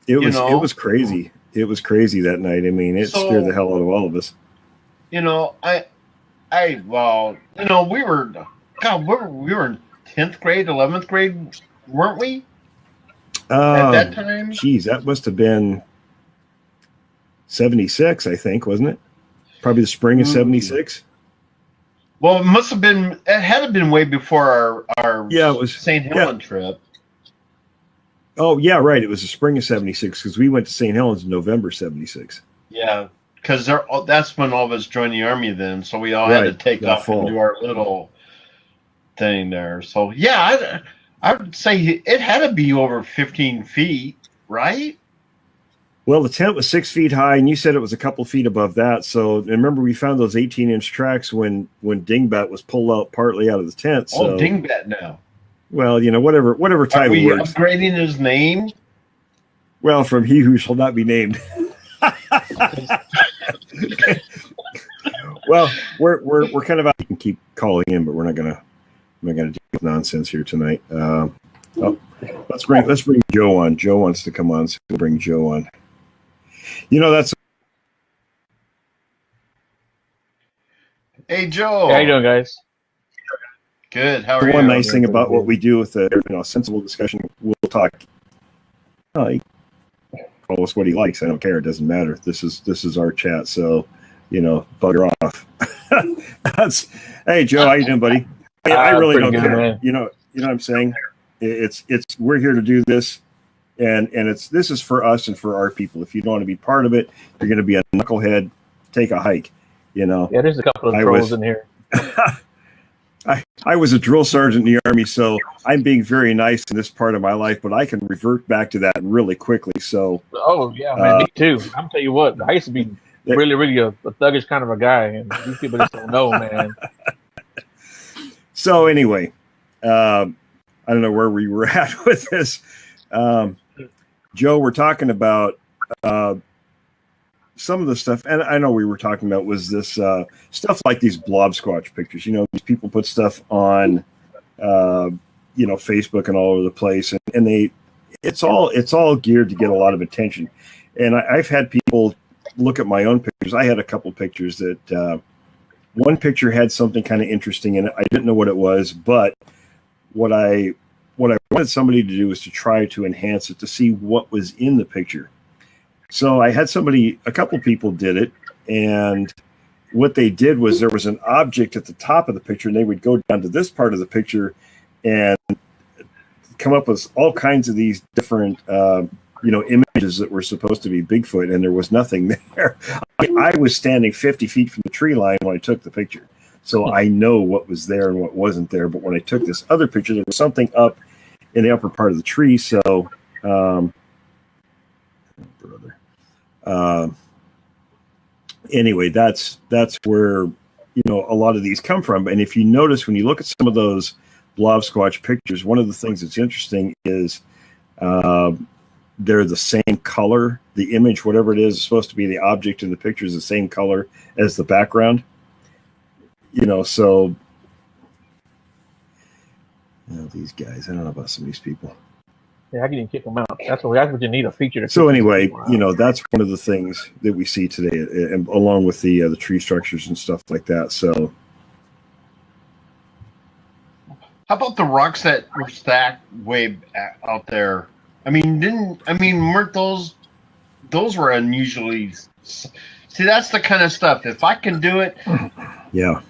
It was crazy. It was crazy that night. I mean, it scared the hell out of all of us. We were in 10th grade, 11th grade, weren't we? At that time? Geez, that must have been 76, I think, wasn't it? Probably the spring of 76. Well, it must have been. It had to have been way before our it was St. Helen trip. Oh yeah, right. It was the spring of 76 because we went to St. Helens in November 76. Yeah, because that's when all of us joined the army then, so we all had to take off and do our little thing there. So yeah, I would say it had to be over 15 feet, right? Well, the tent was 6 feet high, and you said it was a couple feet above that. So remember, we found those 18-inch tracks when Dingbat was pulled out partly out of the tent. So, Dingbat now. Well, whatever time it works. Are we upgrading his name? Well, from He Who Shall Not Be Named. Well, we're kind of out. You can keep calling in, but we're not gonna deal with nonsense here tonight. Let's bring Joe on. Joe wants to come on, so we'll bring Joe on. That's. Hey, Joe. How you doing, guys? Good. How are you? The one nice thing about what we do with the sensible discussion, we'll talk. He call us what he likes. I don't care. It doesn't matter. This is our chat. So, bugger off. Hey, Joe, how you doing, buddy? I really don't care. Man. You know what I'm saying? It's we're here to do this, and this is for us and for our people. If you don't want to be part of it, you're going to be a knucklehead. Take a hike. Yeah, there's a couple of trolls in here. I was a drill sergeant in the Army, so I'm being very nice in this part of my life, but I can revert back to that really quickly. So, oh yeah, man, me too. I'm tell you what, I used to be really, really a thuggish kind of a guy, and these people just don't know, man. So anyway, I don't know where we were at with this. Joe, we're talking about some of the stuff, and I know we were talking about was this stuff like these blob squatch pictures. These people put stuff on, Facebook and all over the place, and it's all geared to get a lot of attention. And I've had people look at my own pictures. I had a couple pictures that one picture had something kind of interesting in it. I didn't know what it was, but what I wanted somebody to do was to try to enhance it to see what was in the picture. So I had a couple people did it, and what they did was there was an object at the top of the picture, and they would go down to this part of the picture and come up with all kinds of these different, images that were supposed to be Bigfoot, and there was nothing there. I was standing 50 feet from the tree line when I took the picture, so I know what was there and what wasn't there. But when I took this other picture, there was something up in the upper part of the tree, so... anyway, that's where a lot of these come from. And if you notice, when you look at some of those blob squatch pictures, one of the things that's interesting is they're the same color. The image, whatever it is supposed to be the object in the picture, is the same color as the background. So these guys, I don't know about some of these people. Yeah, how can you kick them out? That's what you need, a feature. So anyway, that's one of the things that we see today, along with the tree structures and stuff like that. So, how about the rocks that were stacked way out there? I mean, weren't those were unusually? See, that's the kind of stuff. If I can do it, yeah,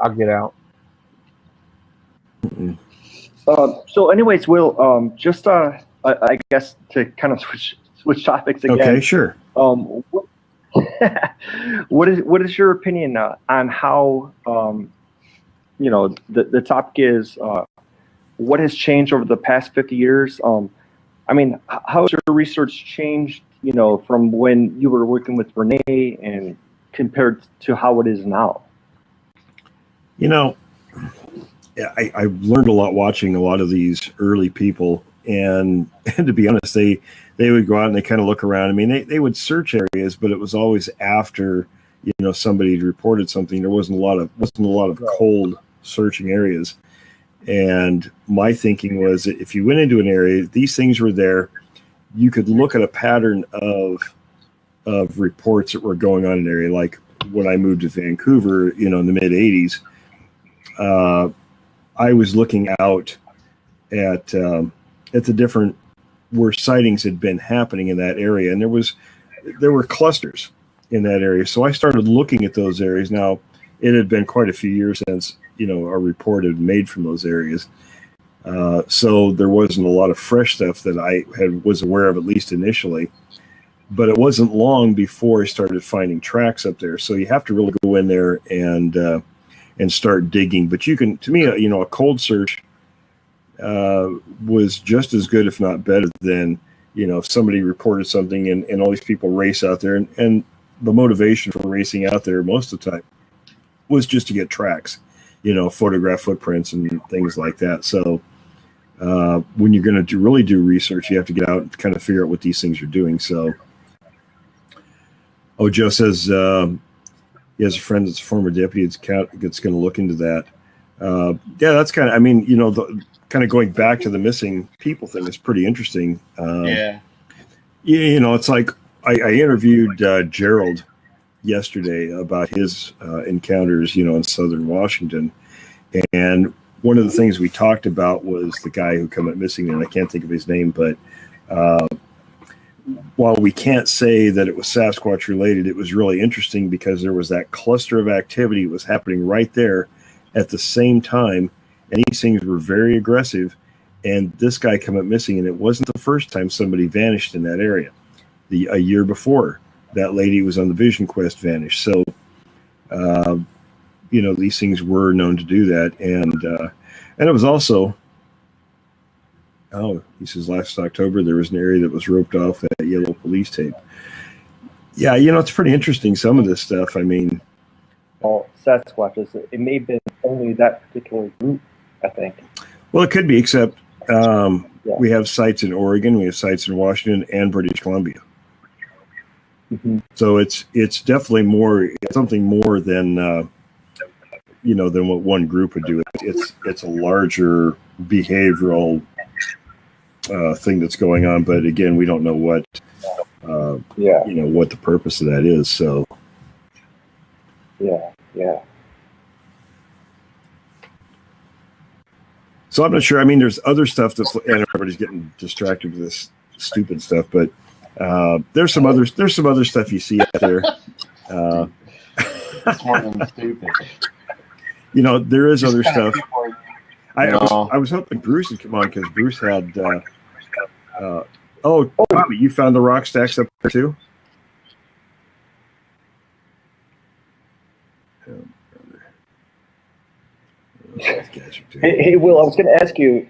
I'll get out. Mm-mm. So, anyways, Will, just I guess to kind of switch topics again. Okay, sure. What is your opinion on how the topic is what has changed over the past 50 years? I mean, how has your research changed? From when you were working with Renee and compared to how it is now? I learned a lot watching a lot of these early people, and to be honest, they would go out and they kind of look around. I mean, they would search areas, but it was always after somebody had reported something. There wasn't a lot of cold searching areas. And my thinking was that if you went into an area, these things were there. You could look at a pattern of reports that were going on in an area. Like when I moved to Vancouver, in the mid '80s. I was looking out at the different where sightings had been happening in that area, and there were clusters in that area. So I started looking at those areas. Now, it had been quite a few years since a report had made from those areas, so there wasn't a lot of fresh stuff that I was aware of, at least initially. But it wasn't long before I started finding tracks up there. So you have to really go in there and start digging. But you can, to me, a cold search was just as good, if not better, than if somebody reported something and all these people race out there, and the motivation for racing out there most of the time was just to get tracks, photograph footprints and things like that. So when you're going to really do research, you have to get out and kind of figure out what these things are doing. So, Joe says he has a friend that's a former deputy that's going to look into that. That's kind of, the kind of going back to the missing people thing is pretty interesting. It's like I interviewed Gerald yesterday about his encounters, in southern Washington. And one of the things we talked about was the guy who came up missing, and I can't think of his name, but while we can't say that it was Sasquatch related, it was really interesting because there was that cluster of activity that was happening right there at the same time, and these things were very aggressive. And this guy came up missing, and it wasn't the first time somebody vanished in that area. A year before, that lady was on the Vision Quest vanished. So, these things were known to do that, and it was also. Oh, he says last October there was an area that was roped off that yellow police tape. Yeah, it's pretty interesting, some of this stuff. Well, Sasquatches, it may have been only that particular group, I think. Well, it could be, except we have sites in Oregon, we have sites in Washington and British Columbia. Mm-hmm. So it's definitely something more than than what one group would do. It's a larger behavioral thing that's going on, but again, we don't know what what the purpose of that is. So so I'm not sure. There's other stuff and everybody's getting distracted with this stupid stuff, but there's some other stuff you see out there. It's more than stupid. There is other stuff. I was hoping Bruce would come on because Bruce had. Bobby, you found the rock stacks up there too? Hey, Will, I was going to ask you,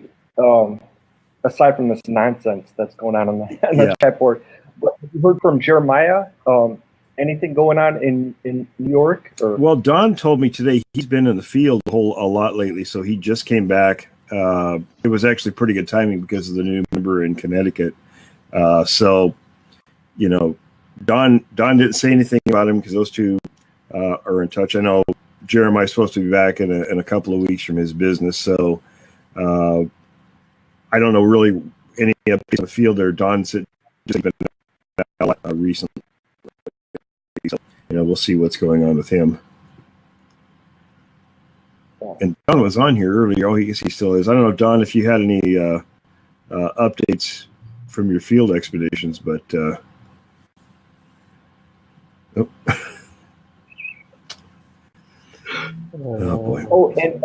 aside from this nonsense that's going on the chat board, but you heard from Jeremiah anything going on in New York? Or? Well, Don told me today he's been in the field a lot lately, so he just came back. It was actually pretty good timing because of the new member in Connecticut. So, you know, Don didn't say anything about him because those two are in touch. I know Jeremiah's supposed to be back in a couple of weeks from his business, so I don't know really any updates on the field there. Don's just been recently, so, you know, we'll see what's going on with him. And Don was on here earlier. Oh, I guess he still is. I don't know, Don, if you had any updates from your field expeditions, but oh. Oh boy. Oh, and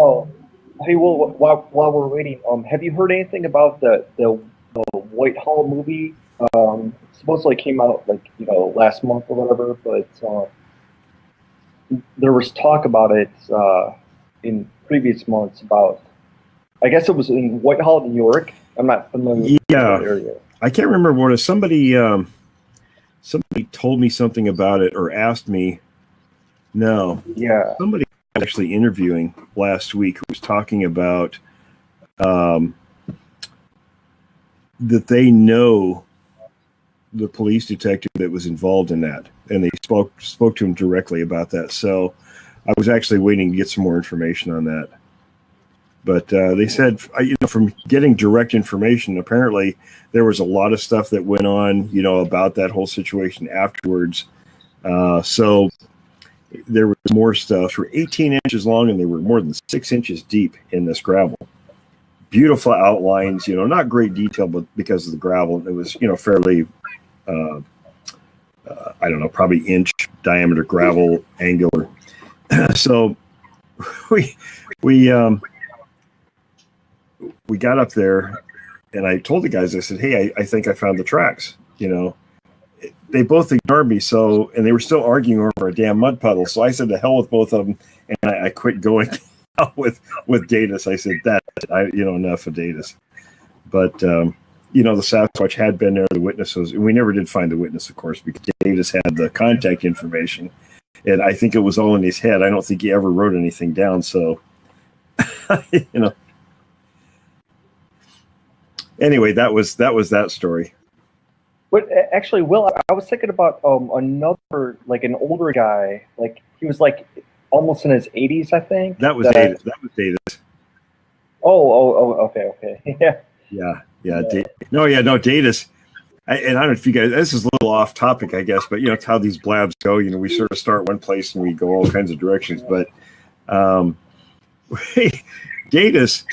hey, well, while we're waiting, have you heard anything about the Whitehall movie? Supposedly came out like last month or whatever, but there was talk about it in previous months about. I guess it was in Whitehall, New York. I'm not familiar with that area. I can't remember what it was. Somebody told me something about it or asked me. No. Yeah. Somebody actually interviewing last week who was talking about that they know the police detective that was involved in that, and they spoke to him directly about that. So I was actually waiting to get some more information on that. But they said, from getting direct information, apparently there was a lot of stuff that went on, about that whole situation afterwards. So there was more stuff. They were 18 inches long, and they were more than 6 inches deep in this gravel. Beautiful outlines, not great detail, but because of the gravel, it was, fairly, I don't know, probably inch diameter gravel, angular. So we got up there, and I told the guys, I said, hey, I think I found the tracks. They both ignored me, and they were still arguing over a damn mud puddle. So I said, to hell with both of them, and I quit going out with Datus. I said, enough of Datus. But, the Sasquatch had been there, the witnesses, and we never did find the witness, of course, because Datus had the contact information, and I think it was all in his head. I don't think he ever wrote anything down, so, Anyway, that was that story. But actually, Will, I was thinking about another, like an older guy, like he was like almost in his 80s, I think. That was Datus. That was Datus. Oh, okay, yeah. Datus. And I don't know if you guys. This is a little off topic, I guess, but it's how these blabs go. We sort of start one place and we go all kinds of directions. But Datus,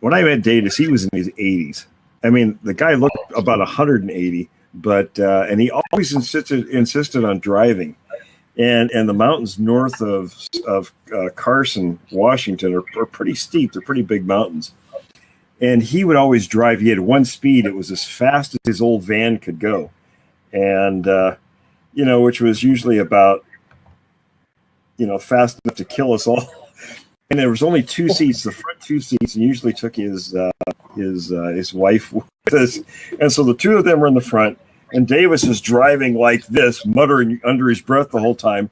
when I met Datus, he was in his 80s. I mean, the guy looked about 180, but and he always insisted on driving, and the mountains north of Carson, Washington, are pretty steep. They're pretty big mountains, and he would always drive. He had one speed; it was as fast as his old van could go, and which was usually about fast enough to kill us all. And there was only two seats, the front two seats, and usually took his wife with us. And so the two of them were in the front, and Davis is driving like this, muttering under his breath the whole time.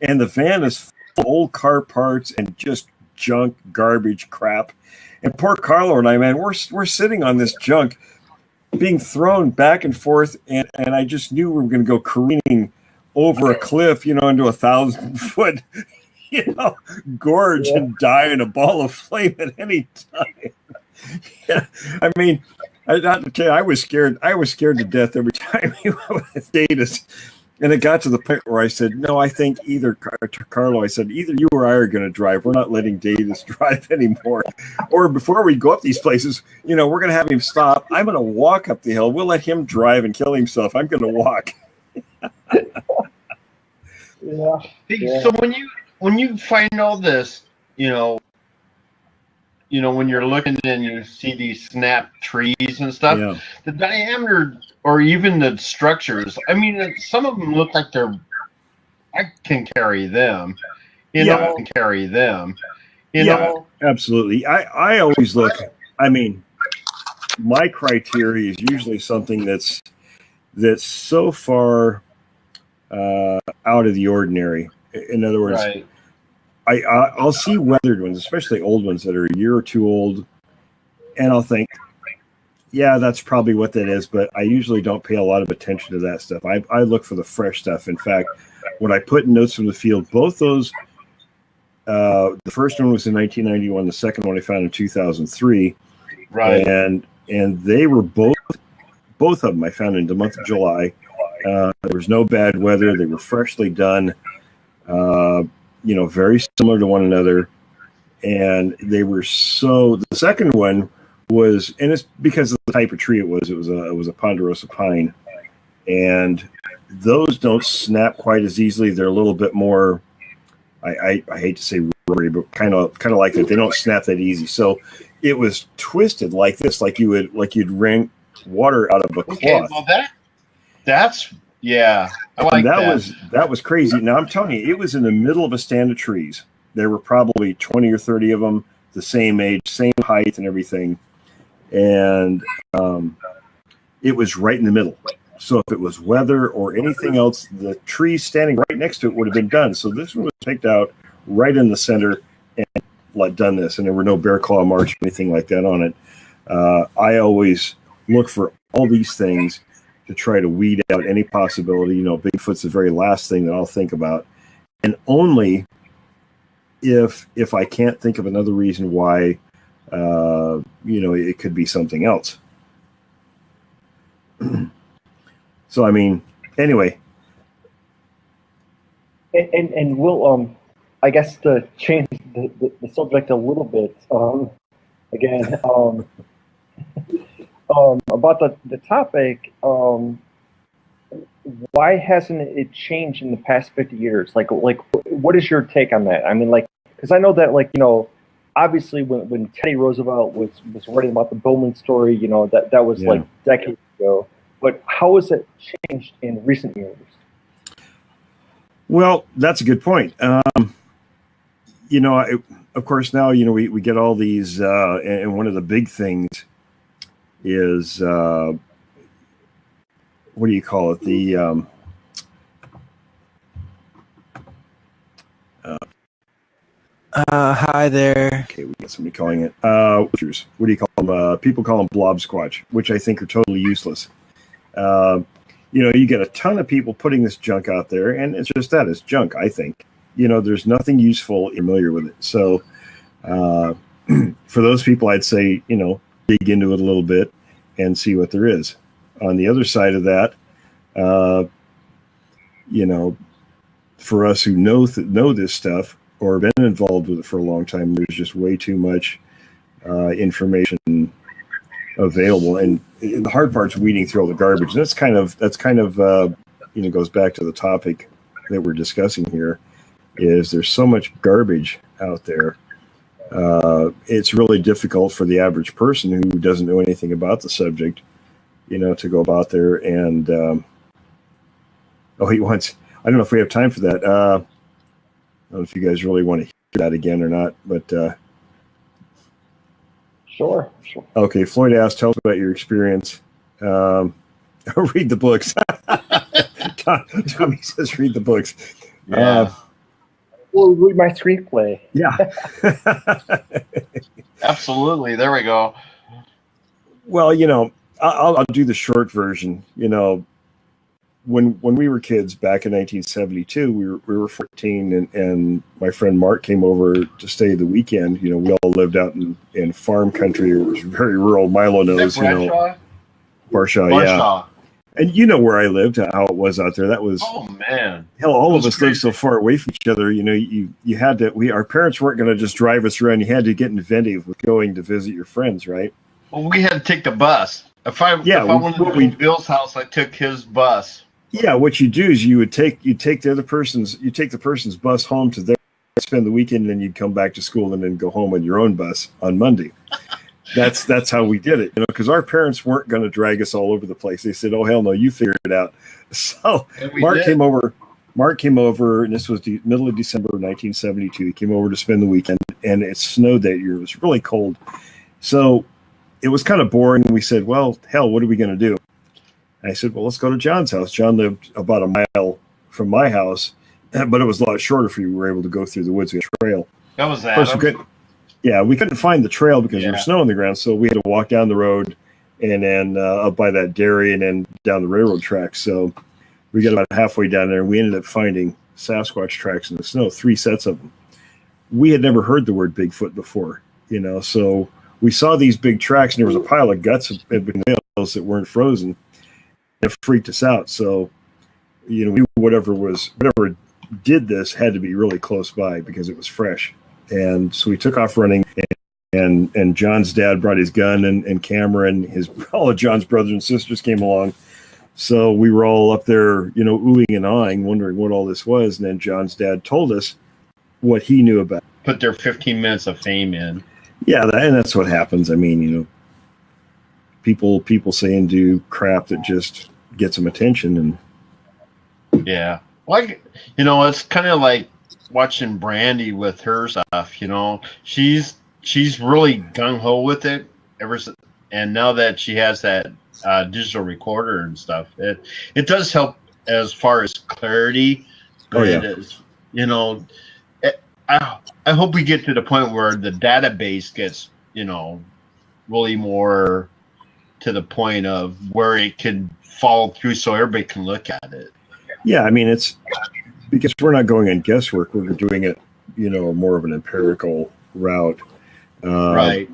And the van is full of old car parts and just junk, garbage, crap. And poor Carlo and I, man, we're sitting on this junk, being thrown back and forth, and I just knew we were going to go careening over a cliff, into 1,000-foot. Gorge and die in a ball of flame at any time. Yeah, I mean, not to tell you, I was scared. I was scared to death every time he went with Datus. And it got to the point where I said, no, I think Carlo, I said, either you or I are going to drive. We're not letting Datus drive anymore. Or before we go up these places, we're going to have him stop. I'm going to walk up the hill. We'll let him drive and kill himself. I'm going to walk. Yeah. So when you find all this, when you're looking and you see these snap trees and stuff, the diameter or even the structures, I mean, some of them look like I can carry them, Absolutely. I always look, I mean, my criteria is usually something that's so far out of the ordinary. In other words, Right. I'll see weathered ones, especially old ones that are a year or two old, and I'll think, yeah, that's probably what that is, but I usually don't pay a lot of attention to that stuff. I look for the fresh stuff. In fact, when I put notes from the field, both those, the first one was in 1991, the second one I found in 2003, Right. and they were both of them I found in the month of July. There was no bad weather. They were freshly done, very similar to one another, and they were so. The second one was, and it's because of the type of tree it was. It was a ponderosa pine, and those don't snap quite as easily. They're a little bit more. I hate to say rubbery, but kind of like that. They don't snap that easy. So it was twisted like this, like you'd wring water out of a cloth. Okay, well that's yeah. I like that was crazy. Now I'm telling you, it was in the middle of a stand of trees. There were probably 20 or 30 of them, the same age, same height, and everything. And it was right in the middle. So if it was weather or anything else, the tree standing right next to it would have been done. So this one was picked out right in the center and done this. And there were no bear claw marks or anything like that on it. I always look for all these things to try to weed out any possibility. Bigfoot's the very last thing that I'll think about. And only if I can't think of another reason why, it could be something else. So, I mean, anyway. And we'll, I guess to change the subject a little bit, again, about the topic, why hasn't it changed in the past 50 years? Like, what is your take on that? I mean, because I know that, obviously when Teddy Roosevelt was writing about the Bowman story, that was decades ago. But how has it changed in recent years? Well, that's a good point. Of course, now, we get all these, and one of the big things is, what do you call it? Hi there. Okay, we got somebody calling it. What do you call them? People call them blob squatch, which I think are totally useless. You get a ton of people putting this junk out there, and it's just that, it's junk, I think. There's nothing useful familiar with it. So for those people, I'd say, dig into it a little bit and see what there is. On the other side of that, for us who know this stuff or been involved with it for a long time, there's just way too much information available, and the hard part's weeding through all the garbage. And that's kind of goes back to the topic that we're discussing here. Is there's so much garbage out there? It's really difficult for the average person who doesn't know anything about the subject, to go about there and. He wants. I don't know if we have time for that. I don't know if you guys really want to hear that again or not, but. Sure. Okay, Floyd asked, tell us about your experience. Read the books. Tommy says read the books. Yeah. Well, read my screenplay. Yeah. Absolutely. There we go. Well, I'll do the short version. When we were kids back in 1972, we were 14, and my friend Mark came over to stay the weekend. We all lived out in farm country. It was very rural. Milo knows, Barshaw, yeah. And where I lived, how it was out there. That was, oh man, hell, all of us lived so far away from each other. You had to. Our parents weren't going to just drive us around. You had to get inventive with going to visit your friends, right? Well, we had to take the bus. If I wanted to go to Bill's house, I took his bus. Yeah, what you do is you take the person's bus home to their, spend the weekend, and then you'd come back to school and then go home on your own bus on Monday. That's how we did it, because our parents weren't going to drag us all over the place. They said, "Oh hell no, you figure it out." So Mark came over, and this was the middle of December of 1972. He came over to spend the weekend, and it snowed that year. It was really cold, so it was kind of boring. We said, "Well, hell, what are we going to do?" I said, well, let's go to John's house. John lived about a mile from my house, but it was a lot shorter for you. We were able to go through the woods with a trail. That was Of course, Adam. we couldn't find the trail because there Yeah. was snow on the ground, so we had to walk down the road and then up by that dairy and then down the railroad tracks. So we got about halfway down there, and we ended up finding Sasquatch tracks in the snow, 3 sets of them. We had never heard the word Bigfoot before, so we saw these big tracks, and there was a pile of guts between the nails that weren't frozen. It freaked us out. So, we whatever did this had to be really close by because it was fresh. And so we took off running, and John's dad brought his gun and camera, and all of John's brothers and sisters came along. So we were all up there, oohing and ahhing, wondering what all this was. And then John's dad told us what he knew about it. Put their 15 minutes of fame in. Yeah, and that's what happens. I mean, people say and do crap that just gets them attention. And yeah, like it's kind of like watching Brandy with her stuff. She's really gung ho with it and now that she has that digital recorder and stuff, it does help as far as clarity. But it is, I hope we get to the point where the database gets, really more to the point of where it can fall through so everybody can look at it. Yeah, I mean, it's because we're not going on guesswork. We're doing it, more of an empirical route. Right.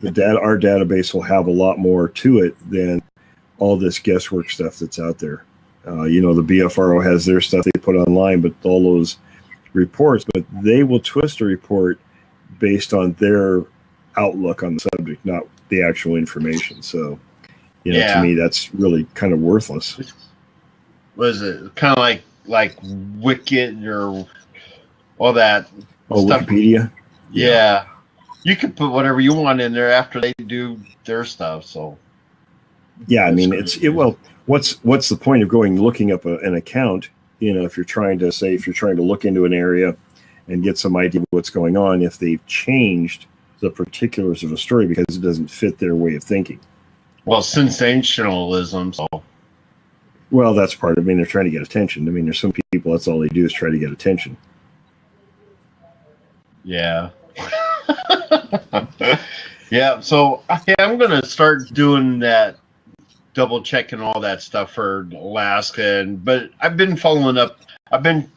Our database will have a lot more to it than all this guesswork stuff that's out there. The BFRO has their stuff they put online, but all those reports, but they will twist a report based on their outlook on the subject, not the actual information. So, to me, that's really kind of worthless. Was it kind of like Wicked or all that stuff? Wikipedia? Yeah. You can put whatever you want in there after they do their stuff. So, yeah, I mean, what's the point of looking up an account? If you're trying to look into an area and get some idea of what's going on, if they've changed the particulars of a story because it doesn't fit their way of thinking. Well, sensationalism. So, well, that's part of it. I mean, they're trying to get attention. I mean, there's some people, that's all they do is try to get attention. Yeah. Yeah. So, I'm going to start doing that, double checking all that stuff for Alaska. But I've been following up. I've been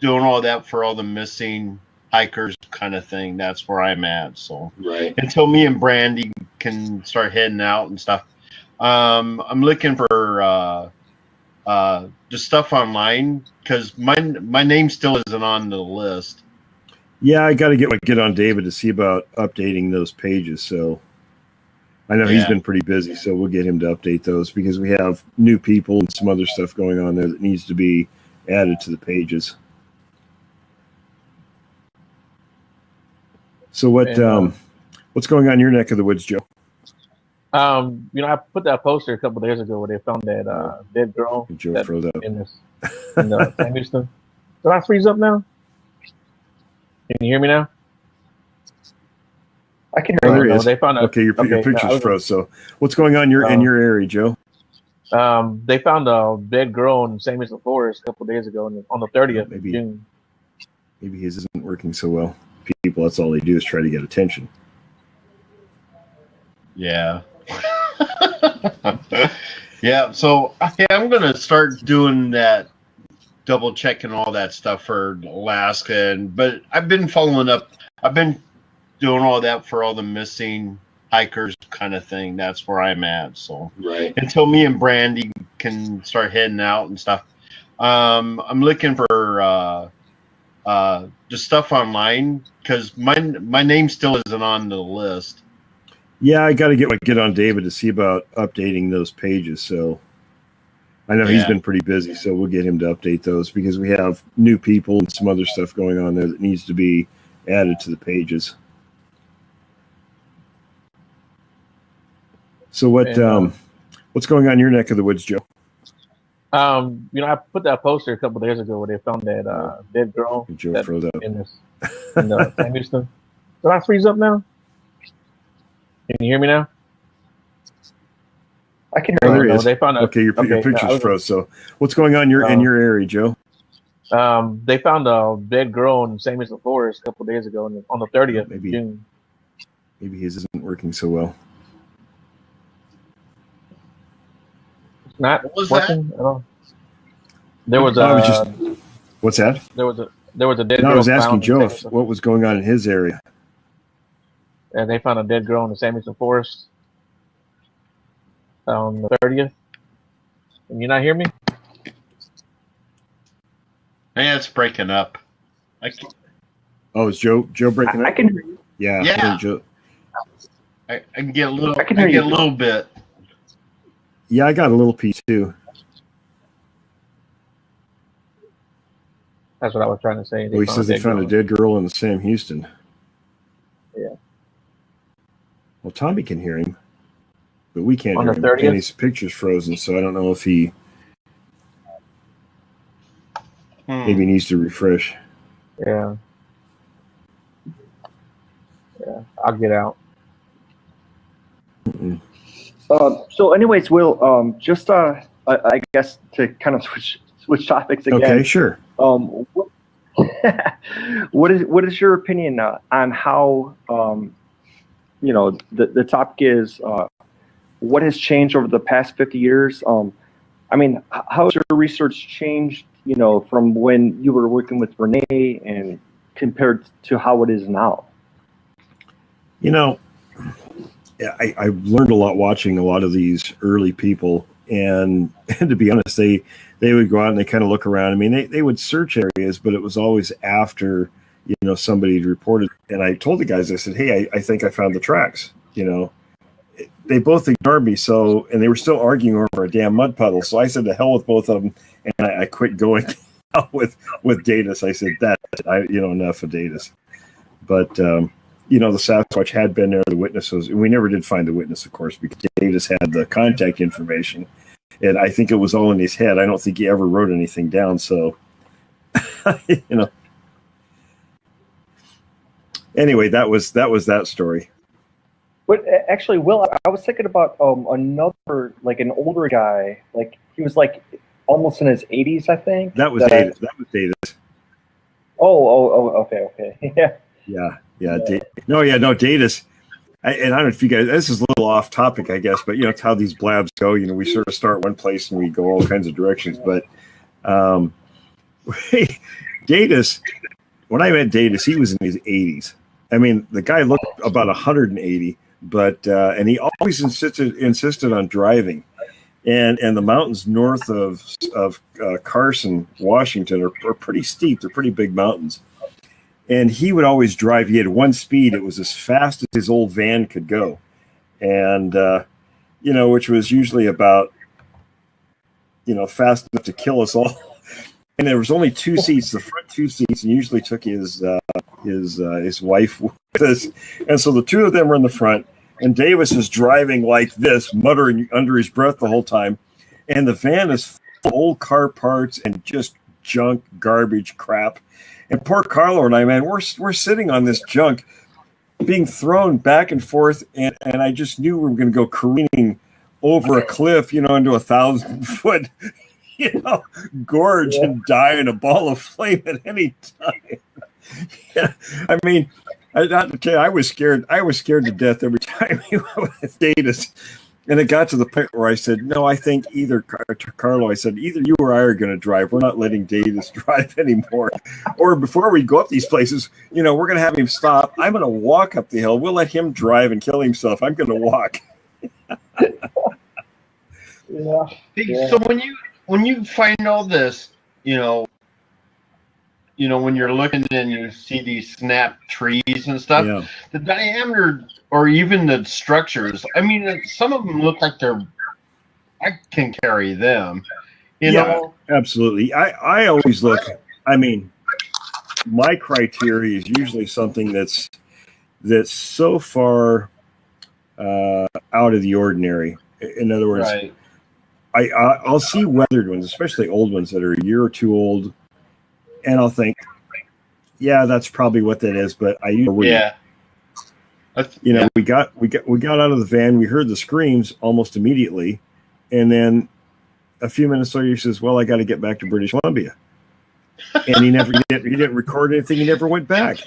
doing all that for all the missing hikers kind of thing. That's where I'm at. So right. Until me and Brandy can start heading out and stuff, I'm looking for just stuff online because my name still isn't on the list. Yeah, I got to get on David to see about updating those pages. So I know he's been pretty busy, so we'll get him to update those because we have new people and some other stuff going on there that needs to be added to the pages. So what's going on in your neck of the woods, Joe? I put that poster a couple of days ago where they found that dead girl Joe froze up. in San Houston. Did I freeze up now? Can you hear me now? I can hear you. No, they found your picture's froze. So what's going on in your area, Joe? They found a dead girl in San Houston Forest a couple of days ago on the 30th of June. Maybe his isn't working so well. People, that's all they do is try to get attention. Yeah. Yeah. So I'm going to start doing that, double checking all that stuff for Alaska. But I've been following up. I've been doing all that for all the missing hikers kind of thing. That's where I'm at. So right. Until me and Brandy can start heading out and stuff, I'm looking for just stuff online because my name still isn't on the list. Yeah, I got to get on David to see about updating those pages. So I know he's been pretty busy, so we'll get him to update those because we have new people and some other stuff going on there that needs to be added to the pages. So what's going on in your neck of the woods, Joe? I put that poster a couple of days ago where they found that dead girl Joe froze up. in San Houston. Did I freeze up now? Can you hear me now? I can hear you. They found your picture's froze. So what's going on in your area, Joe? They found a dead girl in San Francisco Forest a couple days ago on the 30th of June. Maybe his isn't working so well. It's not What was working that? at all. There was What's that? There was a dead No, girl. I was asking found in Joe San if, Francisco. what was going on in his area. And they found a dead girl in the San Francisco Forest on the 30th. Can you not hear me? Man, it's breaking up. Oh, is Joe breaking up? I can hear you. Yeah. Yeah. Joe. I can get a little. I can hear get you. a little bit. Yeah, I got a little piece too. That's what I was trying to say. Well, he says they found a dead girl in Sam Houston. Yeah. Well, Tommy can hear him, but we can't On hear the him. 30th? And his picture's frozen, so I don't know if he maybe needs to refresh. Yeah. Yeah. I'll get out. Mm-mm. So, anyways, Will, just I guess to kind of switch topics again. Okay, sure. What is your opinion on how the topic is what has changed over the past 50 years? I mean, how has your research changed? From when you were working with Renee and compared to how it is now? I learned a lot watching a lot of these early people, and to be honest, they would go out and they kind of look around. I mean, they would search areas, but it was always after somebody had reported. And I told the guys, I said, hey, I think I found the tracks. They both ignored me, and they were still arguing over a damn mud puddle. So I said, to hell with both of them, and I quit going out with Datus. I said enough of Datus. But the Sasquatch had been there. The witnesses, and we never did find the witness, of course, because Davis had the contact information, and I think it was all in his head. I don't think he ever wrote anything down. So, Anyway, that was that story. But actually, Will, I was thinking about another, like an older guy, like he was like almost in his 80s, I think. That was Datus. That was Datus. Oh, okay, yeah. Yeah. Datus. And I don't know if you guys, this is a little off topic, I guess, but it's how these blabs go. We sort of start one place and we go all kinds of directions. But Datus, when I met Datus, he was in his 80s. I mean, the guy looked about 180, but and he always insisted on driving. And the mountains north of Carson, Washington, are pretty steep. They're pretty big mountains. And he would always drive. He had one speed. It was as fast as his old van could go. And, which was usually about, fast enough to kill us all. And there was only two seats, the front two seats, and usually took his wife with us. And so the two of them were in the front, and Davis is driving like this, muttering under his breath the whole time. And the van is full of old car parts and just junk, garbage, crap. And poor Carlo and I, man, we're sitting on this junk being thrown back and forth, and I just knew we were going to go careening over a cliff, into 1,000-foot, gorge and die in a ball of flame at any time. Yeah, I mean, not to tell you, I was scared. I was scared to death every time he went with Datus. And it got to the point where I said, no, I think either Carlo, I said, either you or I are going to drive. We're not letting Davis drive anymore. Or before we go up these places, we're going to have him stop. I'm going to walk up the hill. We'll let him drive and kill himself. I'm going to walk. Yeah. So when you find all this, when you're looking and you see these snap trees and stuff, the diameter or even the structures, I mean, some of them look like I can carry them, you know? Absolutely. I always look, I mean, my criteria is usually something that's so far out of the ordinary. In other words, right. I'll see weathered ones, especially old ones that are a year or two old, and I'll think, yeah, that's probably what that is. But I usually, we got out of the van, we heard the screams almost immediately, and then a few minutes later he says, "Well, I got to get back to British Columbia." and he didn't record anything. He never went back.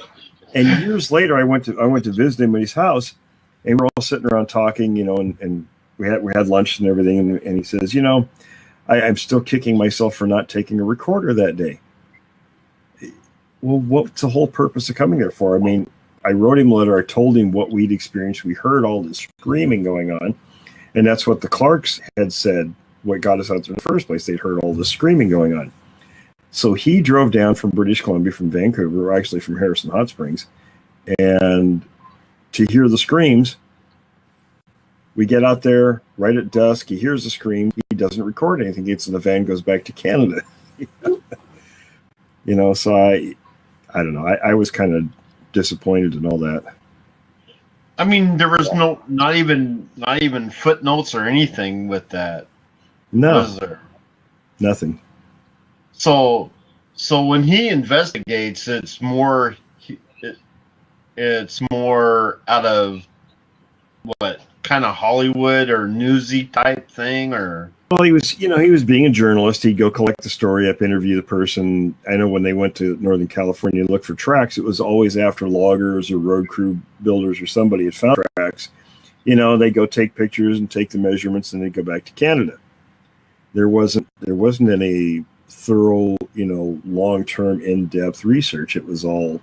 And years later, I went to visit him at his house, and we're all sitting around talking, and we had lunch and everything. And he says, I'm still kicking myself for not taking a recorder that day. Well, what's the whole purpose of coming there for? I mean, I wrote him a letter. I told him what we'd experienced. We heard all this screaming going on, and that's what the Clarks had said. What got us out there in the first place? They'd heard all this screaming going on. So he drove down from British Columbia, from Vancouver, or actually from Harrison Hot Springs, and to hear the screams. We get out there right at dusk. He hears the scream. He doesn't record anything. Gets in the van, goes back to Canada. So I don't know. I was kind of disappointed in all that. I mean, there was not even footnotes or anything with that. No, was there? Nothing. So when he investigates, it's more out of what kind of Hollywood or newsy type thing, or? Well, he was being a journalist. He'd go collect the story up, interview the person. I know when they went to Northern California and looked for tracks, it was always after loggers or road crew builders or somebody had found tracks. They go take pictures and take the measurements, and they go back to Canada. There wasn't any thorough, long-term, in-depth research. It was all,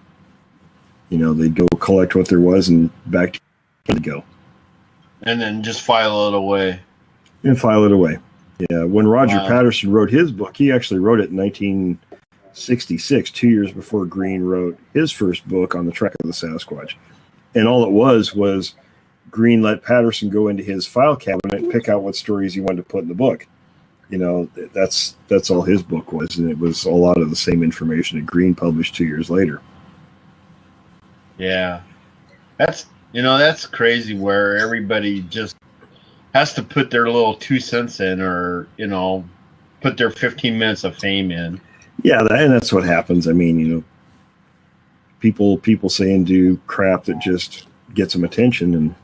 they'd go collect what there was and back to Canada go. And then just file it away. And file it away. Yeah. When Roger Patterson wrote his book, he actually wrote it in 1966, 2 years before Green wrote his first book on the track of the Sasquatch. And all it was Green let Patterson go into his file cabinet and pick out what stories he wanted to put in the book. That's all his book was, and it was a lot of the same information that Green published 2 years later. Yeah. That's crazy where everybody just has to put their little 2 cents in, or, put their 15 minutes of fame in. Yeah, and that's what happens. I mean, people say and do crap that just gets them attention.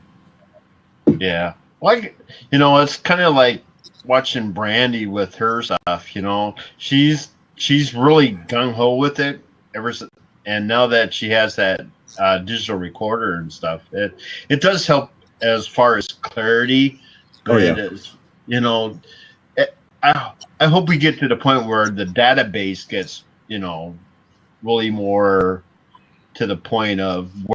And yeah. Like, it's kind of like watching Brandy with her stuff, She's really gung-ho with it and now that she has that digital recorder and stuff, it does help as far as clarity. But it is, I hope we get to the point where the database gets, really more to the point of